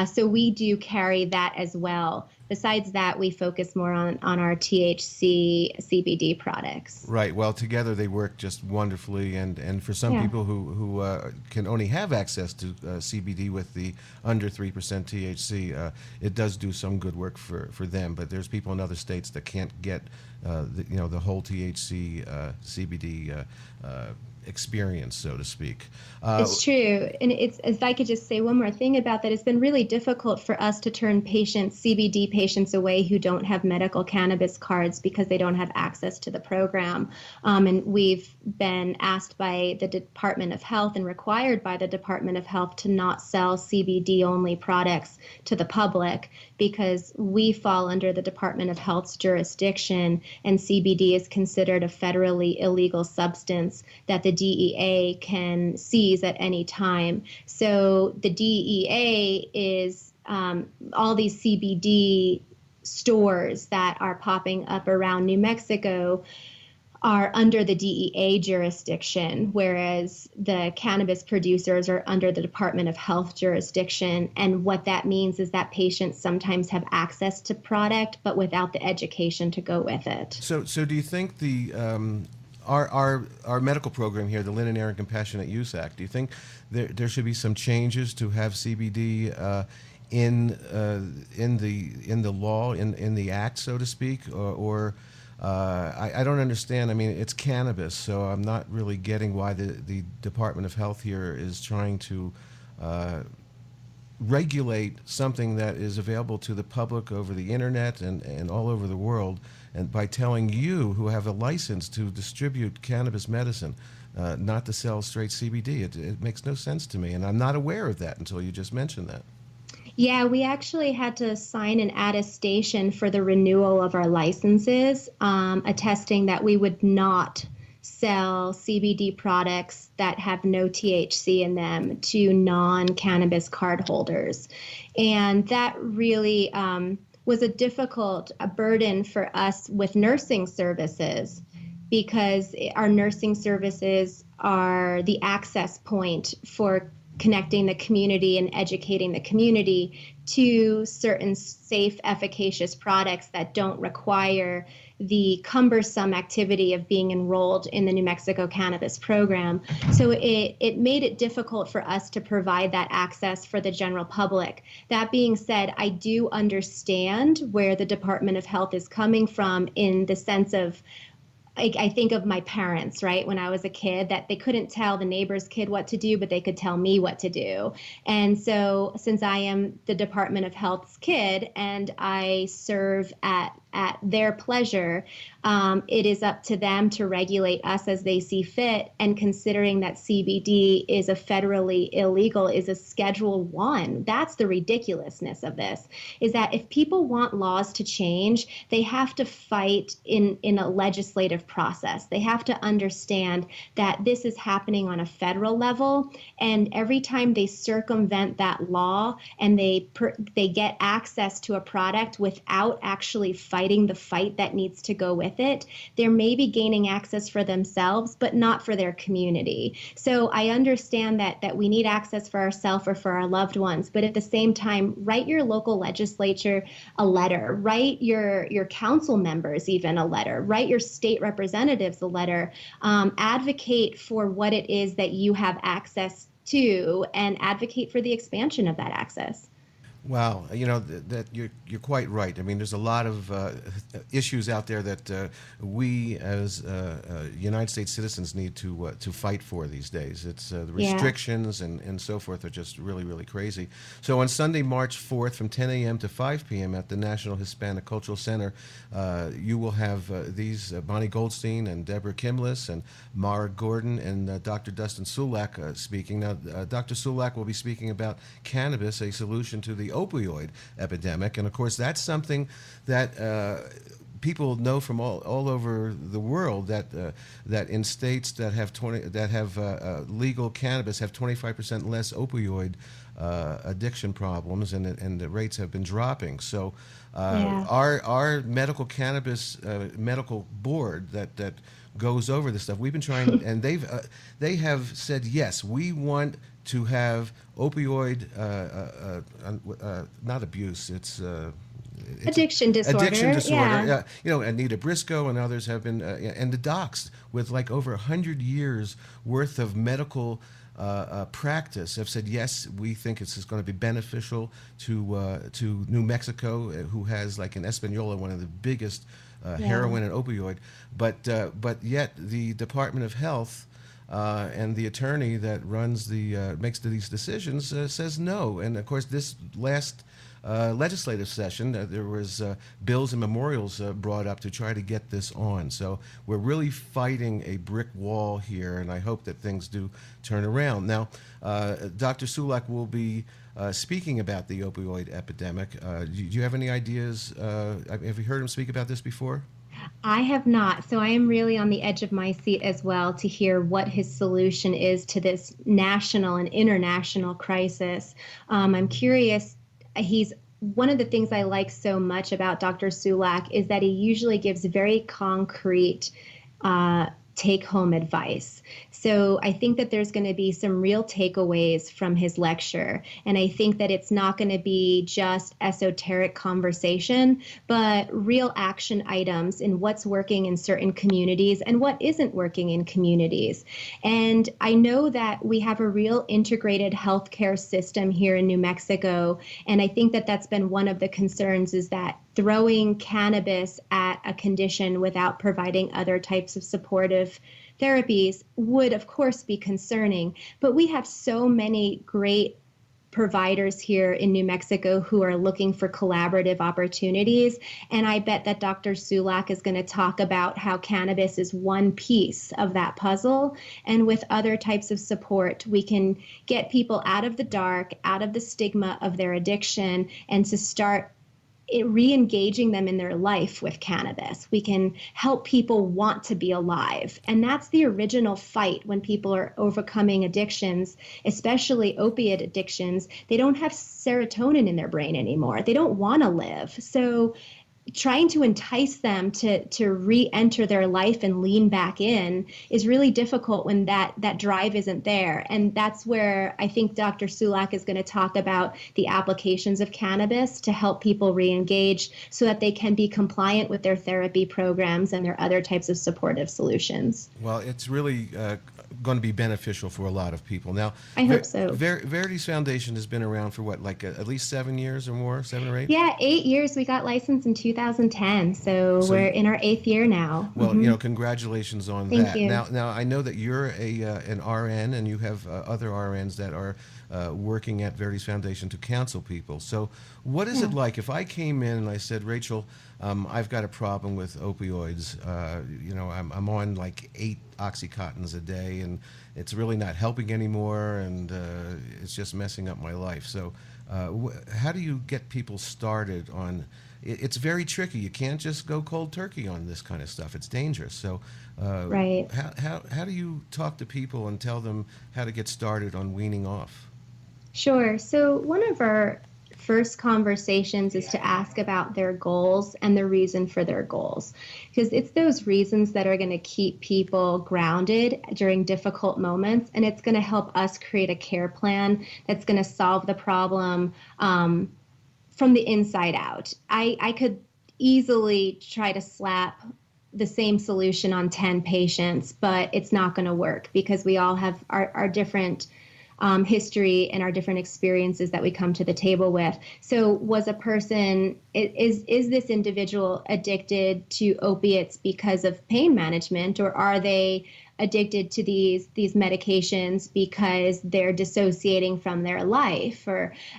S10: So we do carry that as well. Besides that, we focus more on our THC CBD products.
S5: Right. Well, together they work just wonderfully, and for some people who can only have access to CBD with the under 3% THC, it does do some good work for them. But there's people in other states that can't get the whole THC CBD experience, so to speak.
S10: It's true. And if I could just say one more thing about that, it's been really difficult for us to turn CBD patients away who don't have medical cannabis cards because they don't have access to the program. And we've been asked by the Department of Health and required by the Department of Health to not sell CBD only products to the public because we fall under the Department of Health's jurisdiction, and CBD is considered a federally illegal substance that the DEA can seize at any time. So the DEA is all these CBD stores that are popping up around New Mexico are under the DEA jurisdiction, whereas the cannabis producers are under the Department of Health jurisdiction. And what that means is that patients sometimes have access to product, but without the education to go with it. So
S5: do you think the our medical program here, the Lynn and Aaron Compassionate Use Act, do you think there should be some changes to have CBD in the law, in the act, so to speak, or I don't understand. I mean, it's cannabis, so I'm not really getting why the Department of Health here is trying to regulate something that is available to the public over the internet and all over the world, and by telling you, who have a license to distribute cannabis medicine, not to sell straight CBD. It makes no sense to me, and I'm not aware of that until you just mentioned that.
S10: Yeah, we actually had to sign an attestation for the renewal of our licenses, attesting that we would not sell CBD products that have no THC in them to non-cannabis cardholders. And that really was a difficult burden for us with nursing services, because our nursing services are the access point for connecting the community and educating the community to certain safe, efficacious products that don't require the cumbersome activity of being enrolled in the New Mexico cannabis program. So it made it difficult for us to provide that access for the general public. That being said, I do understand where the Department of Health is coming from, in the sense of, I think of my parents, right? When I was a kid, that they couldn't tell the neighbor's kid what to do, but they could tell me what to do. And so since I am the Department of Health's kid and I serve at their pleasure, it is up to them to regulate us as they see fit. And considering that CBD is a federally illegal, is a Schedule I, that's the ridiculousness of this, is that if people want laws to change, they have to fight in a legislative process. They have to understand that this is happening on a federal level, and every time they circumvent that law and they get access to a product without actually fighting the fight that needs to go with it, they're maybe gaining access for themselves, but not for their community. So I understand that we need access for ourselves or for our loved ones, but at the same time, write your local legislature a letter, write your council members even a letter, write your state representatives a letter, advocate for what it is that you have access to, and advocate for the expansion of that access.
S5: Wow, that you're quite right. I mean, there's a lot of issues out there that we as United States citizens need to fight for these days. It's the restrictions and so forth are just really, really crazy. So on Sunday, March 4th, from 10 a.m. to 5 p.m. at the National Hispanic Cultural Center, you will have these Bonnie Goldstein and Deborah Kimless and Mara Gordon and Dr. Dustin Sulak speaking. Now, Dr. Sulak will be speaking about cannabis, a solution to the opioid epidemic, and of course that's something that people know from all over the world, that in states that have legal cannabis have 25% less opioid addiction problems, and the rates have been dropping. So our medical cannabis medical board that goes over this stuff, we've been trying, and they have said, yes, we want to have opioid, not abuse, it's
S10: addiction disorder.
S5: Addiction disorder. Yeah. Anita Briscoe and others have been, and the docs with like over 100 years worth of medical practice have said, yes, we think this is going to be beneficial to New Mexico, who has, like in Espanola, one of the biggest heroin and opioid, but yet the Department of Health and the attorney that runs makes these decisions says no. And of course, this last legislative session, there was bills and memorials brought up to try to get this on. So we're really fighting a brick wall here, and I hope that things do turn around. Now, Dr. Sulak will be speaking about the opioid epidemic. Do you have any ideas? Have you heard him speak about this before?
S10: I have not. So I am really on the edge of my seat as well to hear what his solution is to this national and international crisis. I'm curious. One of the things I like so much about Dr. Sulak is that he usually gives very concrete take-home advice. So I think that there's going to be some real takeaways from his lecture. And I think that it's not going to be just esoteric conversation, but real action items in what's working in certain communities and what isn't working in communities. And I know that we have a real integrated healthcare system here in New Mexico. And I think that that's been one of the concerns, is that throwing cannabis at a condition without providing other types of supportive therapies would, of course, be concerning. But we have so many great providers here in New Mexico who are looking for collaborative opportunities. And I bet that Dr. Sulak is going to talk about how cannabis is one piece of that puzzle. And with other types of support, we can get people out of the dark, out of the stigma of their addiction, and to start re-engaging them in their life with cannabis. We can help people want to be alive. And that's the original fight when people are overcoming addictions, especially opiate addictions. They don't have serotonin in their brain anymore. They don't want to live. So trying to entice them to re-enter their life and lean back in is really difficult when that drive isn't there. And that's where I think Dr. Sulak is going to talk about the applications of cannabis to help people re-engage so that they can be compliant with their therapy programs and their other types of supportive solutions.
S5: Well, it's really going to be beneficial for a lot of people. Now,
S10: I hope so.
S5: Verdes Foundation has been around for what, like at least 7 years or more, 7 or 8?
S10: Yeah, 8 years. We got licensed in 2010, so we're in our 8th year now.
S5: Well, you know, congratulations on
S10: Thank
S5: that.
S10: you.
S5: Now I know that you're an RN and you have other RNs that are working at Verdes Foundation to counsel people. So what is it like if I came in and I said, Rachel, I've got a problem with opioids. You know, I'm on like 8 Oxycontins a day, and it's really not helping anymore, and it's just messing up my life. So how do you get people started on? It's very tricky. You can't just go cold turkey on this kind of stuff. It's dangerous. So
S10: right.
S5: How do you talk to people and tell them how to get started on weaning off?
S10: Sure. So one of our first conversations is to ask about their goals and the reason for their goals, because it's those reasons that are going to keep people grounded during difficult moments, and it's going to help us create a care plan that's going to solve the problem from the inside out. I could easily try to slap the same solution on 10 patients, but it's not going to work because we all have our different history and our different experiences that we come to the table with. So is this individual addicted to opiates because of pain management, or are they addicted to these medications because they're dissociating from their life?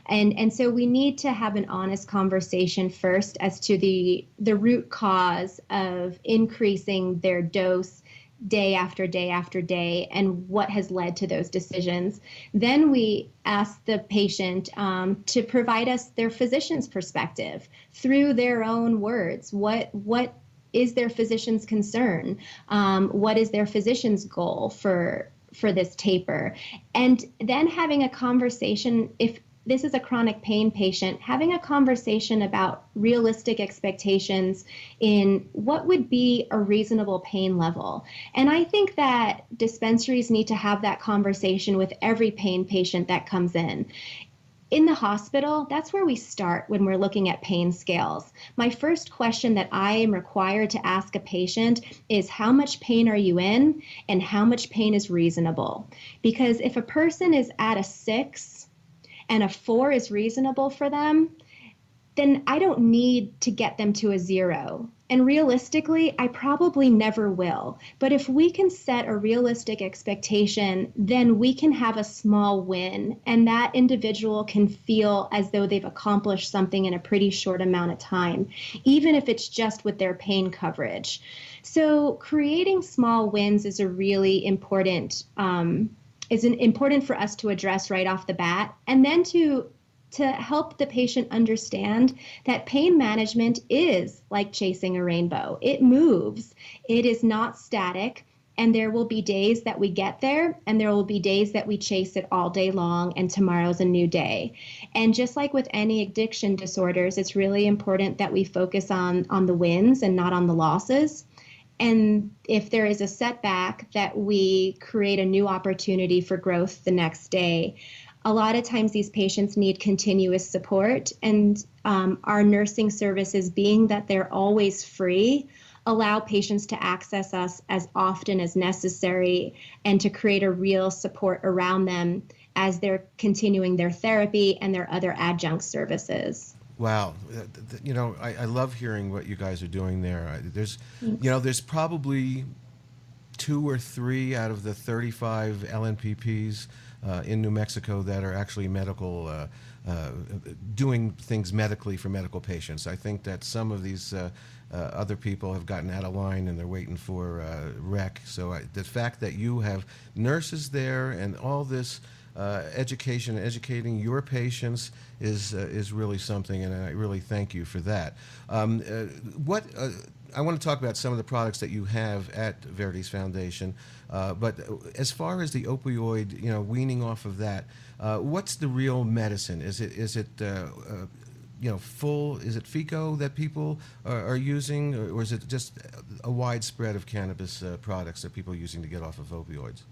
S10: And so we need to have an honest conversation first as to the root cause of increasing their dose day after day after day, and what has led to those decisions. Then we ask the patient to provide us their physician's perspective through their own words. What is their physician's concern? What is their physician's goal for this taper? And then having a conversation, if this is a chronic pain patient, having a conversation about realistic expectations in what would be a reasonable pain level. And I think that dispensaries need to have that conversation with every pain patient that comes in. In the hospital, that's where we start when we're looking at pain scales. My first question that I am required to ask a patient is, how much pain are you in and how much pain is reasonable? Because if a person is at a 6 and a 4 is reasonable for them, then I don't need to get them to a 0. And realistically, I probably never will. But if we can set a realistic expectation, then we can have a small win, and that individual can feel as though they've accomplished something in a pretty short amount of time, even if it's just with their pain coverage. So creating small wins is a really important important for us to address right off the bat, and then to help the patient understand that pain management is like chasing a rainbow. It moves. It is not static, and there will be days that we get there, and there will be days that we chase it all day long, and tomorrow's a new day. And just like with any addiction disorders, it's really important that we focus on the wins and not on the losses. And if there is a setback, that we create a new opportunity for growth the next day. A lot of times these patients need continuous support, and our nursing services, being that they're always free, allow patients to access us as often as necessary and to create a real support around them as they're continuing their therapy and their other adjunct services.
S5: Wow, you know, I love hearing what you guys are doing there. There's probably 2 or 3 out of the 35 LNPPs in New Mexico that are actually medical, doing things medically for medical patients. I think that some of these other people have gotten out of line and they're waiting for rec. So the fact that you have nurses there and all this educating your patients is really something, and I really thank you for that. I want to talk about some of the products that you have at Verdes Foundation, but as far as the opioid, weaning off of that, what's the real medicine? Is it Is it FICO that people are using, or is it just a widespread of cannabis products that people are using to get off of opioids?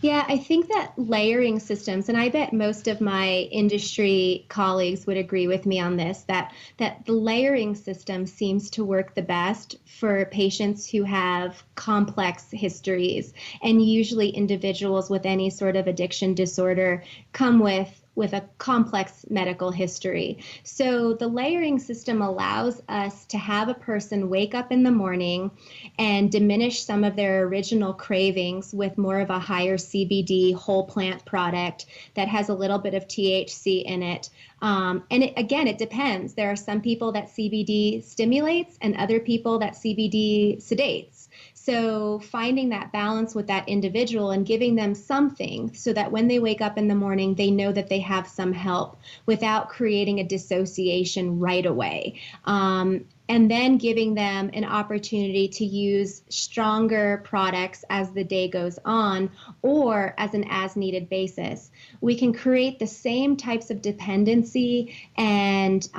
S10: Yeah, I think that layering systems, and I bet most of my industry colleagues would agree with me on this, that the layering system seems to work the best for patients who have complex histories. And usually individuals with any sort of addiction disorder come with a complex medical history. So the layering system allows us to have a person wake up in the morning and diminish some of their original cravings with more of a higher CBD whole plant product that has a little bit of THC in it. And it depends. There are some people that CBD stimulates and other people that CBD sedates. So finding that balance with that individual and giving them something so that when they wake up in the morning, they know that they have some help without creating a dissociation right away. And then giving them an opportunity to use stronger products as the day goes on, or as an as-needed basis. We can create the same types of dependency and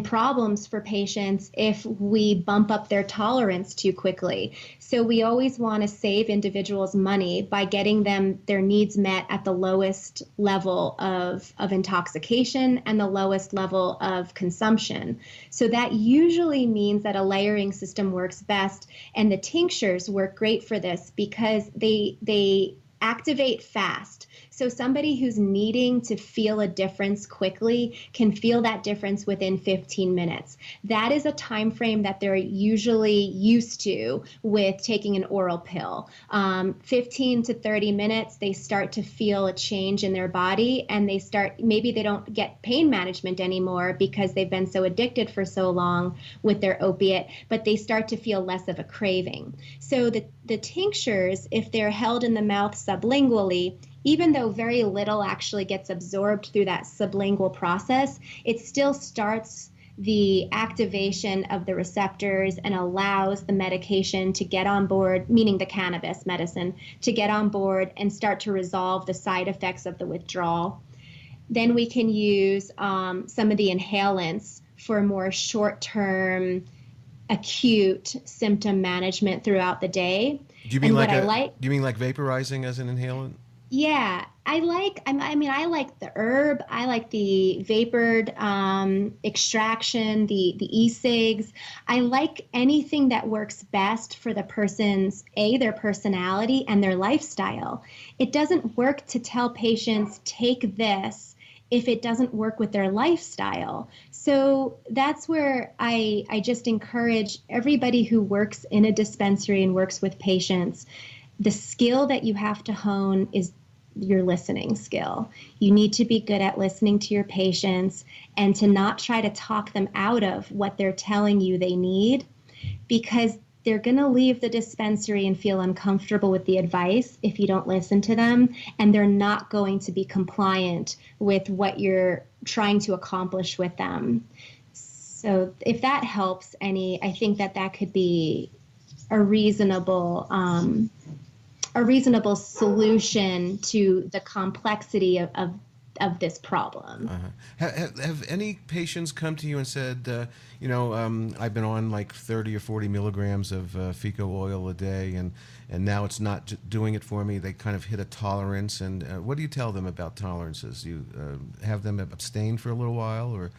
S10: problems for patients if we bump up their tolerance too quickly. So we always want to save individuals money by getting them their needs met at the lowest level of intoxication and the lowest level of consumption. So that usually means that a layering system works best, and the tinctures work great for this because they activate fast. So somebody who's needing to feel a difference quickly can feel that difference within 15 minutes. That is a time frame that they're usually used to with taking an oral pill. 15 to 30 minutes, they start to feel a change in their body, and maybe they don't get pain management anymore because they've been so addicted for so long with their opiate, but they start to feel less of a craving. So the tinctures, if they're held in the mouth sublingually, even though very little actually gets absorbed through that sublingual process, it still starts the activation of the receptors and allows the medication to get on board, meaning the cannabis medicine, to get on board and start to resolve the side effects of the withdrawal. Then we can use some of the inhalants for more short-term acute symptom management throughout the day.
S5: Do you mean like vaporizing as an inhalant?
S10: Yeah, I like the herb. I like the vapored extraction, the e-cigs. I like anything that works best for the person's, their personality and their lifestyle. It doesn't work to tell patients, take this, if it doesn't work with their lifestyle. So that's where I just encourage everybody who works in a dispensary and works with patients. The skill that you have to hone is your listening skill. You need to be good at listening to your patients and to not try to talk them out of what they're telling you they need, because they're going to leave the dispensary and feel uncomfortable with the advice if you don't listen to them, and they're not going to be compliant with what you're trying to accomplish with them. So if that helps any, I think that could be a reasonable solution to the complexity of this problem.
S5: Have any patients come to you and said, I've been on like 30 or 40 milligrams of FICO oil a day, and now it's not doing it for me? They kind of hit a tolerance. And what do you tell them about tolerances? You have them abstain for a little while, or?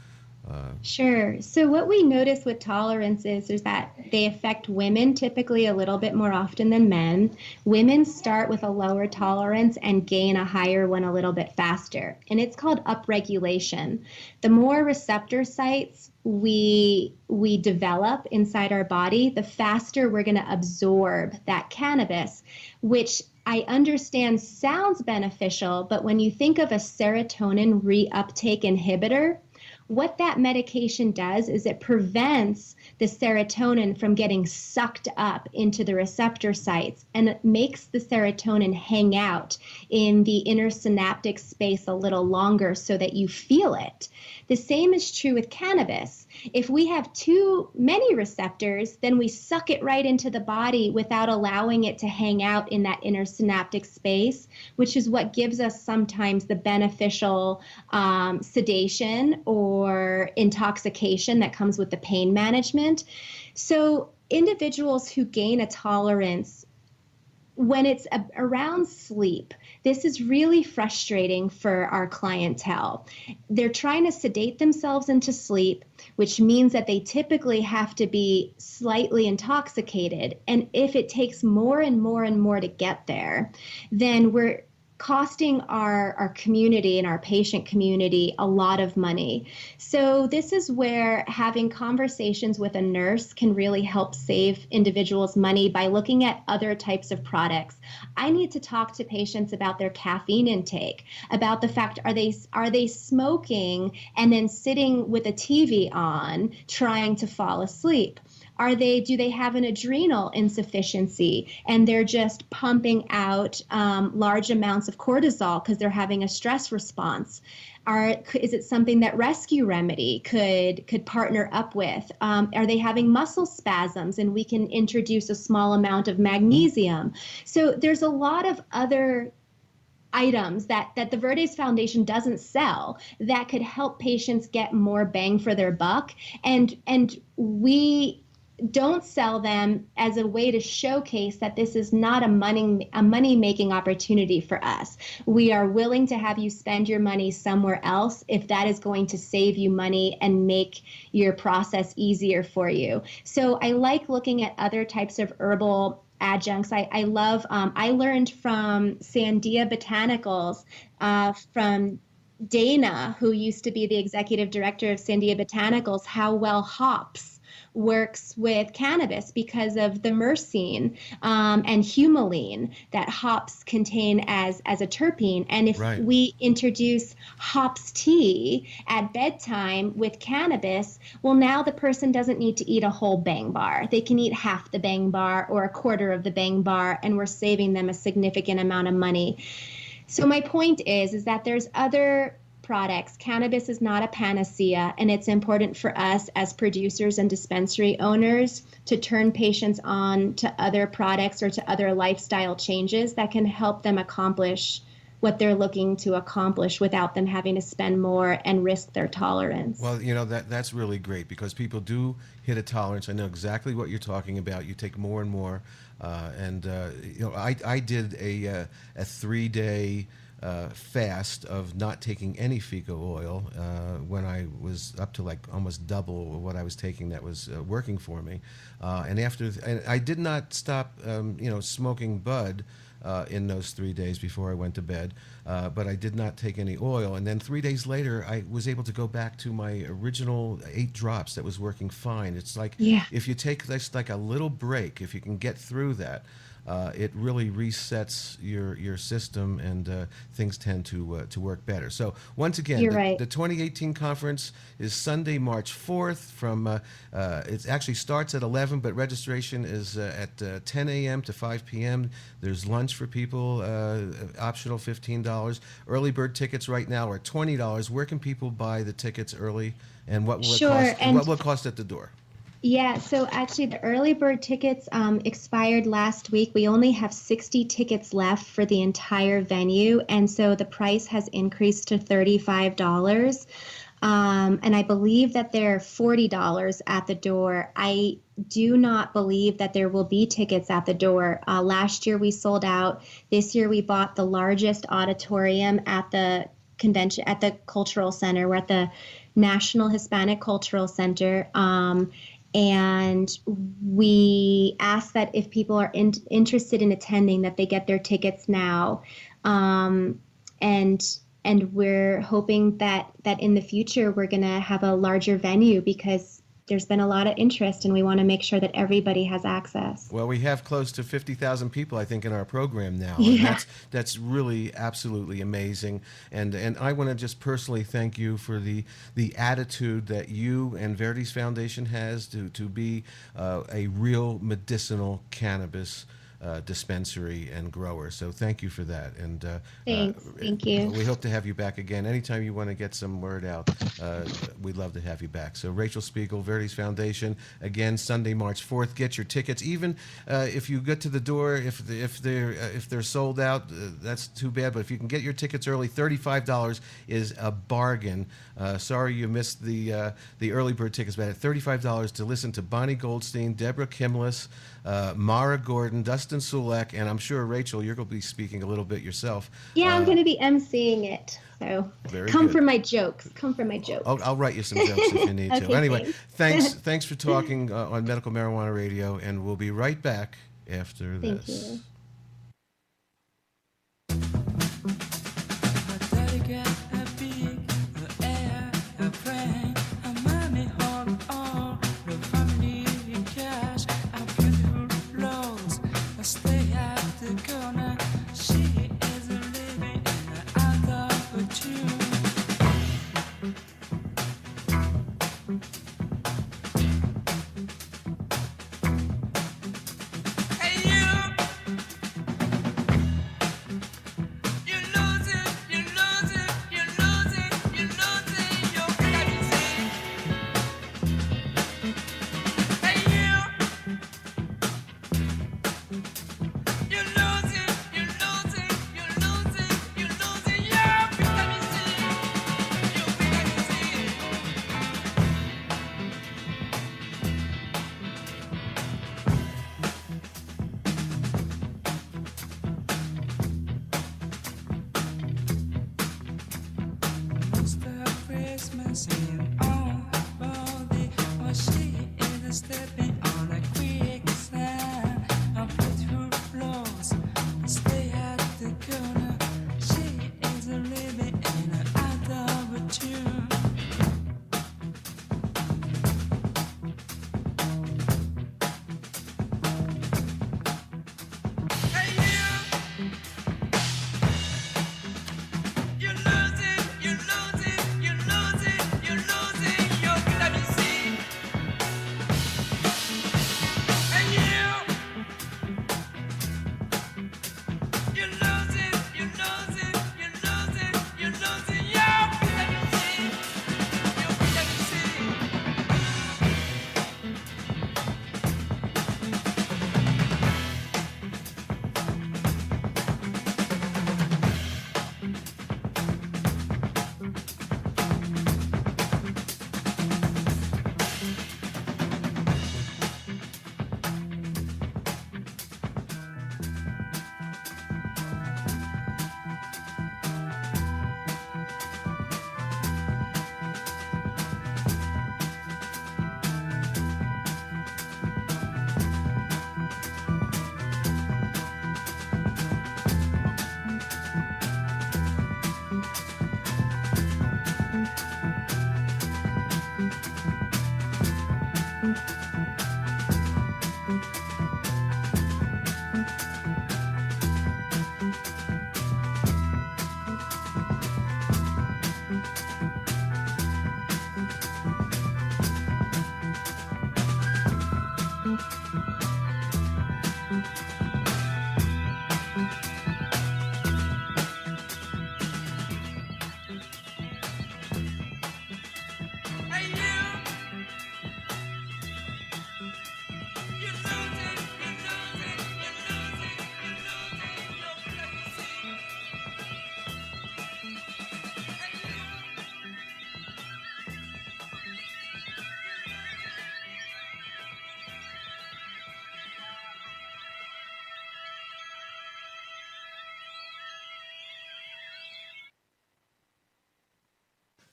S10: Sure. So what we notice with tolerances is that they affect women typically a little bit more often than men. Women start with a lower tolerance and gain a higher one a little bit faster, and it's called upregulation. The more receptor sites we develop inside our body, the faster we're going to absorb that cannabis, which I understand sounds beneficial, but when you think of a serotonin reuptake inhibitor, What that medication does is it prevents the serotonin from getting sucked up into the receptor sites, and it makes the serotonin hang out in the inner synaptic space a little longer so that you feel it. The same is true with cannabis. If we have too many receptors, then we suck it right into the body without allowing it to hang out in that inner synaptic space, which is what gives us sometimes the beneficial sedation or intoxication that comes with the pain management. So individuals who gain a tolerance, when it's around sleep, this is really frustrating for our clientele. They're trying to sedate themselves into sleep, which means that they typically have to be slightly intoxicated. And if it takes more and more and more to get there, then we're costing our community and our patient community a lot of money. So this is where having conversations with a nurse can really help save individuals money by looking at other types of products. I need to talk to patients about their caffeine intake, about the fact, are they smoking and then sitting with a TV on trying to fall asleep? Do they have an adrenal insufficiency and they're just pumping out large amounts of cortisol because they're having a stress response? Is it something that Rescue Remedy could partner up with? Are they having muscle spasms and we can introduce a small amount of magnesium? So there's a lot of other items that the Verdes Foundation doesn't sell that could help patients get more bang for their buck. And we don't sell them as a way to showcase that this is not a money-making opportunity for us. We are willing to have you spend your money somewhere else if that is going to save you money and make your process easier for you. So I like looking at other types of herbal adjuncts. I learned from Sandia Botanicals, from Dana, who used to be the executive director of Sandia Botanicals, how well hops works with cannabis because of the myrcene and humulene that hops contain as a terpene. And if we introduce hops tea at bedtime with cannabis, well, now the person doesn't need to eat a whole bang bar. They can eat half the bang bar or a quarter of the bang bar, and we're saving them a significant amount of money. So my point is that there's other products. Cannabis is not a panacea, and it's important for us as producers and dispensary owners to turn patients on to other products or to other lifestyle changes that can help them accomplish what they're looking to accomplish without them having to spend more and risk their tolerance.
S5: Well, you know, that's really great because people do hit a tolerance. I know exactly what you're talking about. You take more and more. You know, I did a 3-day fast of not taking any fecal oil when I was up to like almost double what I was taking. That was working for me. And I did not stop, you know, smoking bud in those 3 days before I went to bed, but I did not take any oil. And then 3 days later, I was able to go back to my original 8 drops that was working fine. It's like if you take just like a little break, if you can get through that, it really resets your system, and things tend to work better. So once again, the 2018 conference is Sunday, March 4th. From it actually starts at 11, but registration is at 10 a.m. to 5 p.m. There's lunch for people, optional $15. Early bird tickets right now are $20. Where can people buy the tickets early, and what will it cost? And what will it cost at the door?
S10: Yeah, so actually the early bird tickets expired last week. We only have 60 tickets left for the entire venue, and so the price has increased to $35. And I believe that they're $40 at the door. I do not believe that there will be tickets at the door. Last year we sold out. This year we bought the largest auditorium at the convention, at the cultural center. We're at the National Hispanic Cultural Center. And we ask that if people are interested in attending, that they get their tickets now. And we're hoping that in the future we're going to have a larger venue, because there's been a lot of interest, and we want to make sure that everybody has access.
S5: Well, we have close to 50,000 people, I think, in our program now.
S10: Yeah.
S5: And that's really absolutely amazing. And I want to just personally thank you for the attitude that you and Verdes Foundation has to be a real medicinal cannabis dispensary and grower. So thank you for that. And
S10: Thanks. Thank you.
S5: We hope to have you back again. Anytime you want to get some word out, we'd love to have you back. So Rachael Speegle, Verdes Foundation, again, Sunday, March 4th. Get your tickets. Even if you get to the door, if they're sold out, that's too bad. But if you can get your tickets early, $35 is a bargain. Sorry you missed the early bird tickets, but at $35 to listen to Bonnie Goldstein, Deborah Kimless, Mara Gordon, Dustin Sulek, and I'm sure, Rachael, you're going to be speaking a little bit yourself.
S10: Yeah, I'm going to be emceeing it. So come for my jokes. Come for my jokes.
S5: I'll write you some jokes if you need to.
S10: Okay,
S5: Anyway, thanks for talking on Medical Marijuana Radio, and we'll be right back after this.
S10: Thank you.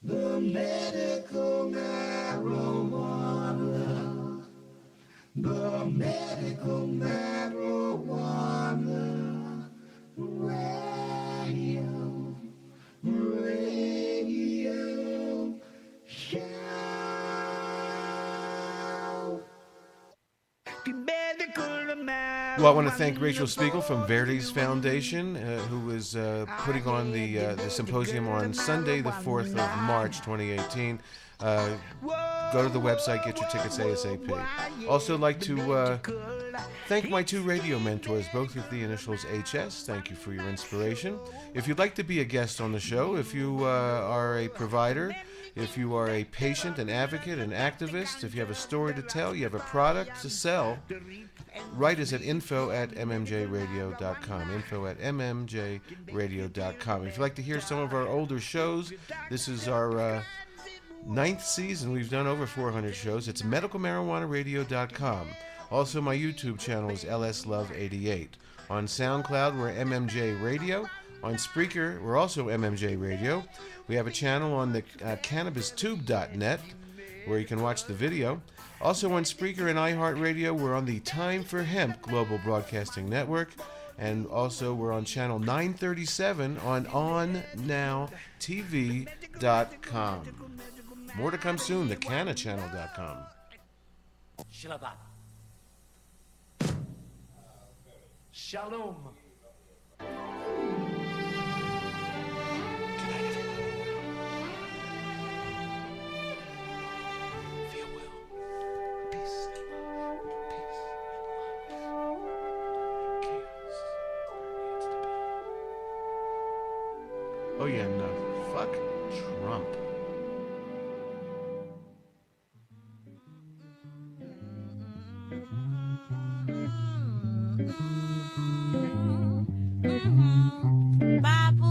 S8: The medical marijuana. The medical marijuana. Radio. Radio. Show.
S5: Well, I want to thank Rachael Speegle from Verdes Foundation, who is putting on the symposium on Sunday, the 4th of March, 2018. Go to the website, get your tickets ASAP. Also like to thank my two radio mentors, both with the initials HS. Thank you for your inspiration. If you'd like to be a guest on the show, if you are a provider, if you are a patient, an advocate, an activist, if you have a story to tell, you have a product to sell, write us at info@mmjradio.com, info@mmjradio.com. If you'd like to hear some of our older shows, this is our 9th season. We've done over 400 shows. It's medicalmarijuanaradio.com. Also, my YouTube channel is LSLove88. On SoundCloud, we're MMJ Radio. On Spreaker, we're also MMJ Radio. We have a channel on the cannabistube.net where you can watch the video. Also on Spreaker and iHeartRadio, we're on the Time for Hemp Global Broadcasting Network. And also we're on channel 937 on OnNowTV.com. More to come soon, theCannaChannel.com.
S8: Shalom.
S5: Oh yeah, no. Fuck Trump.
S8: Babu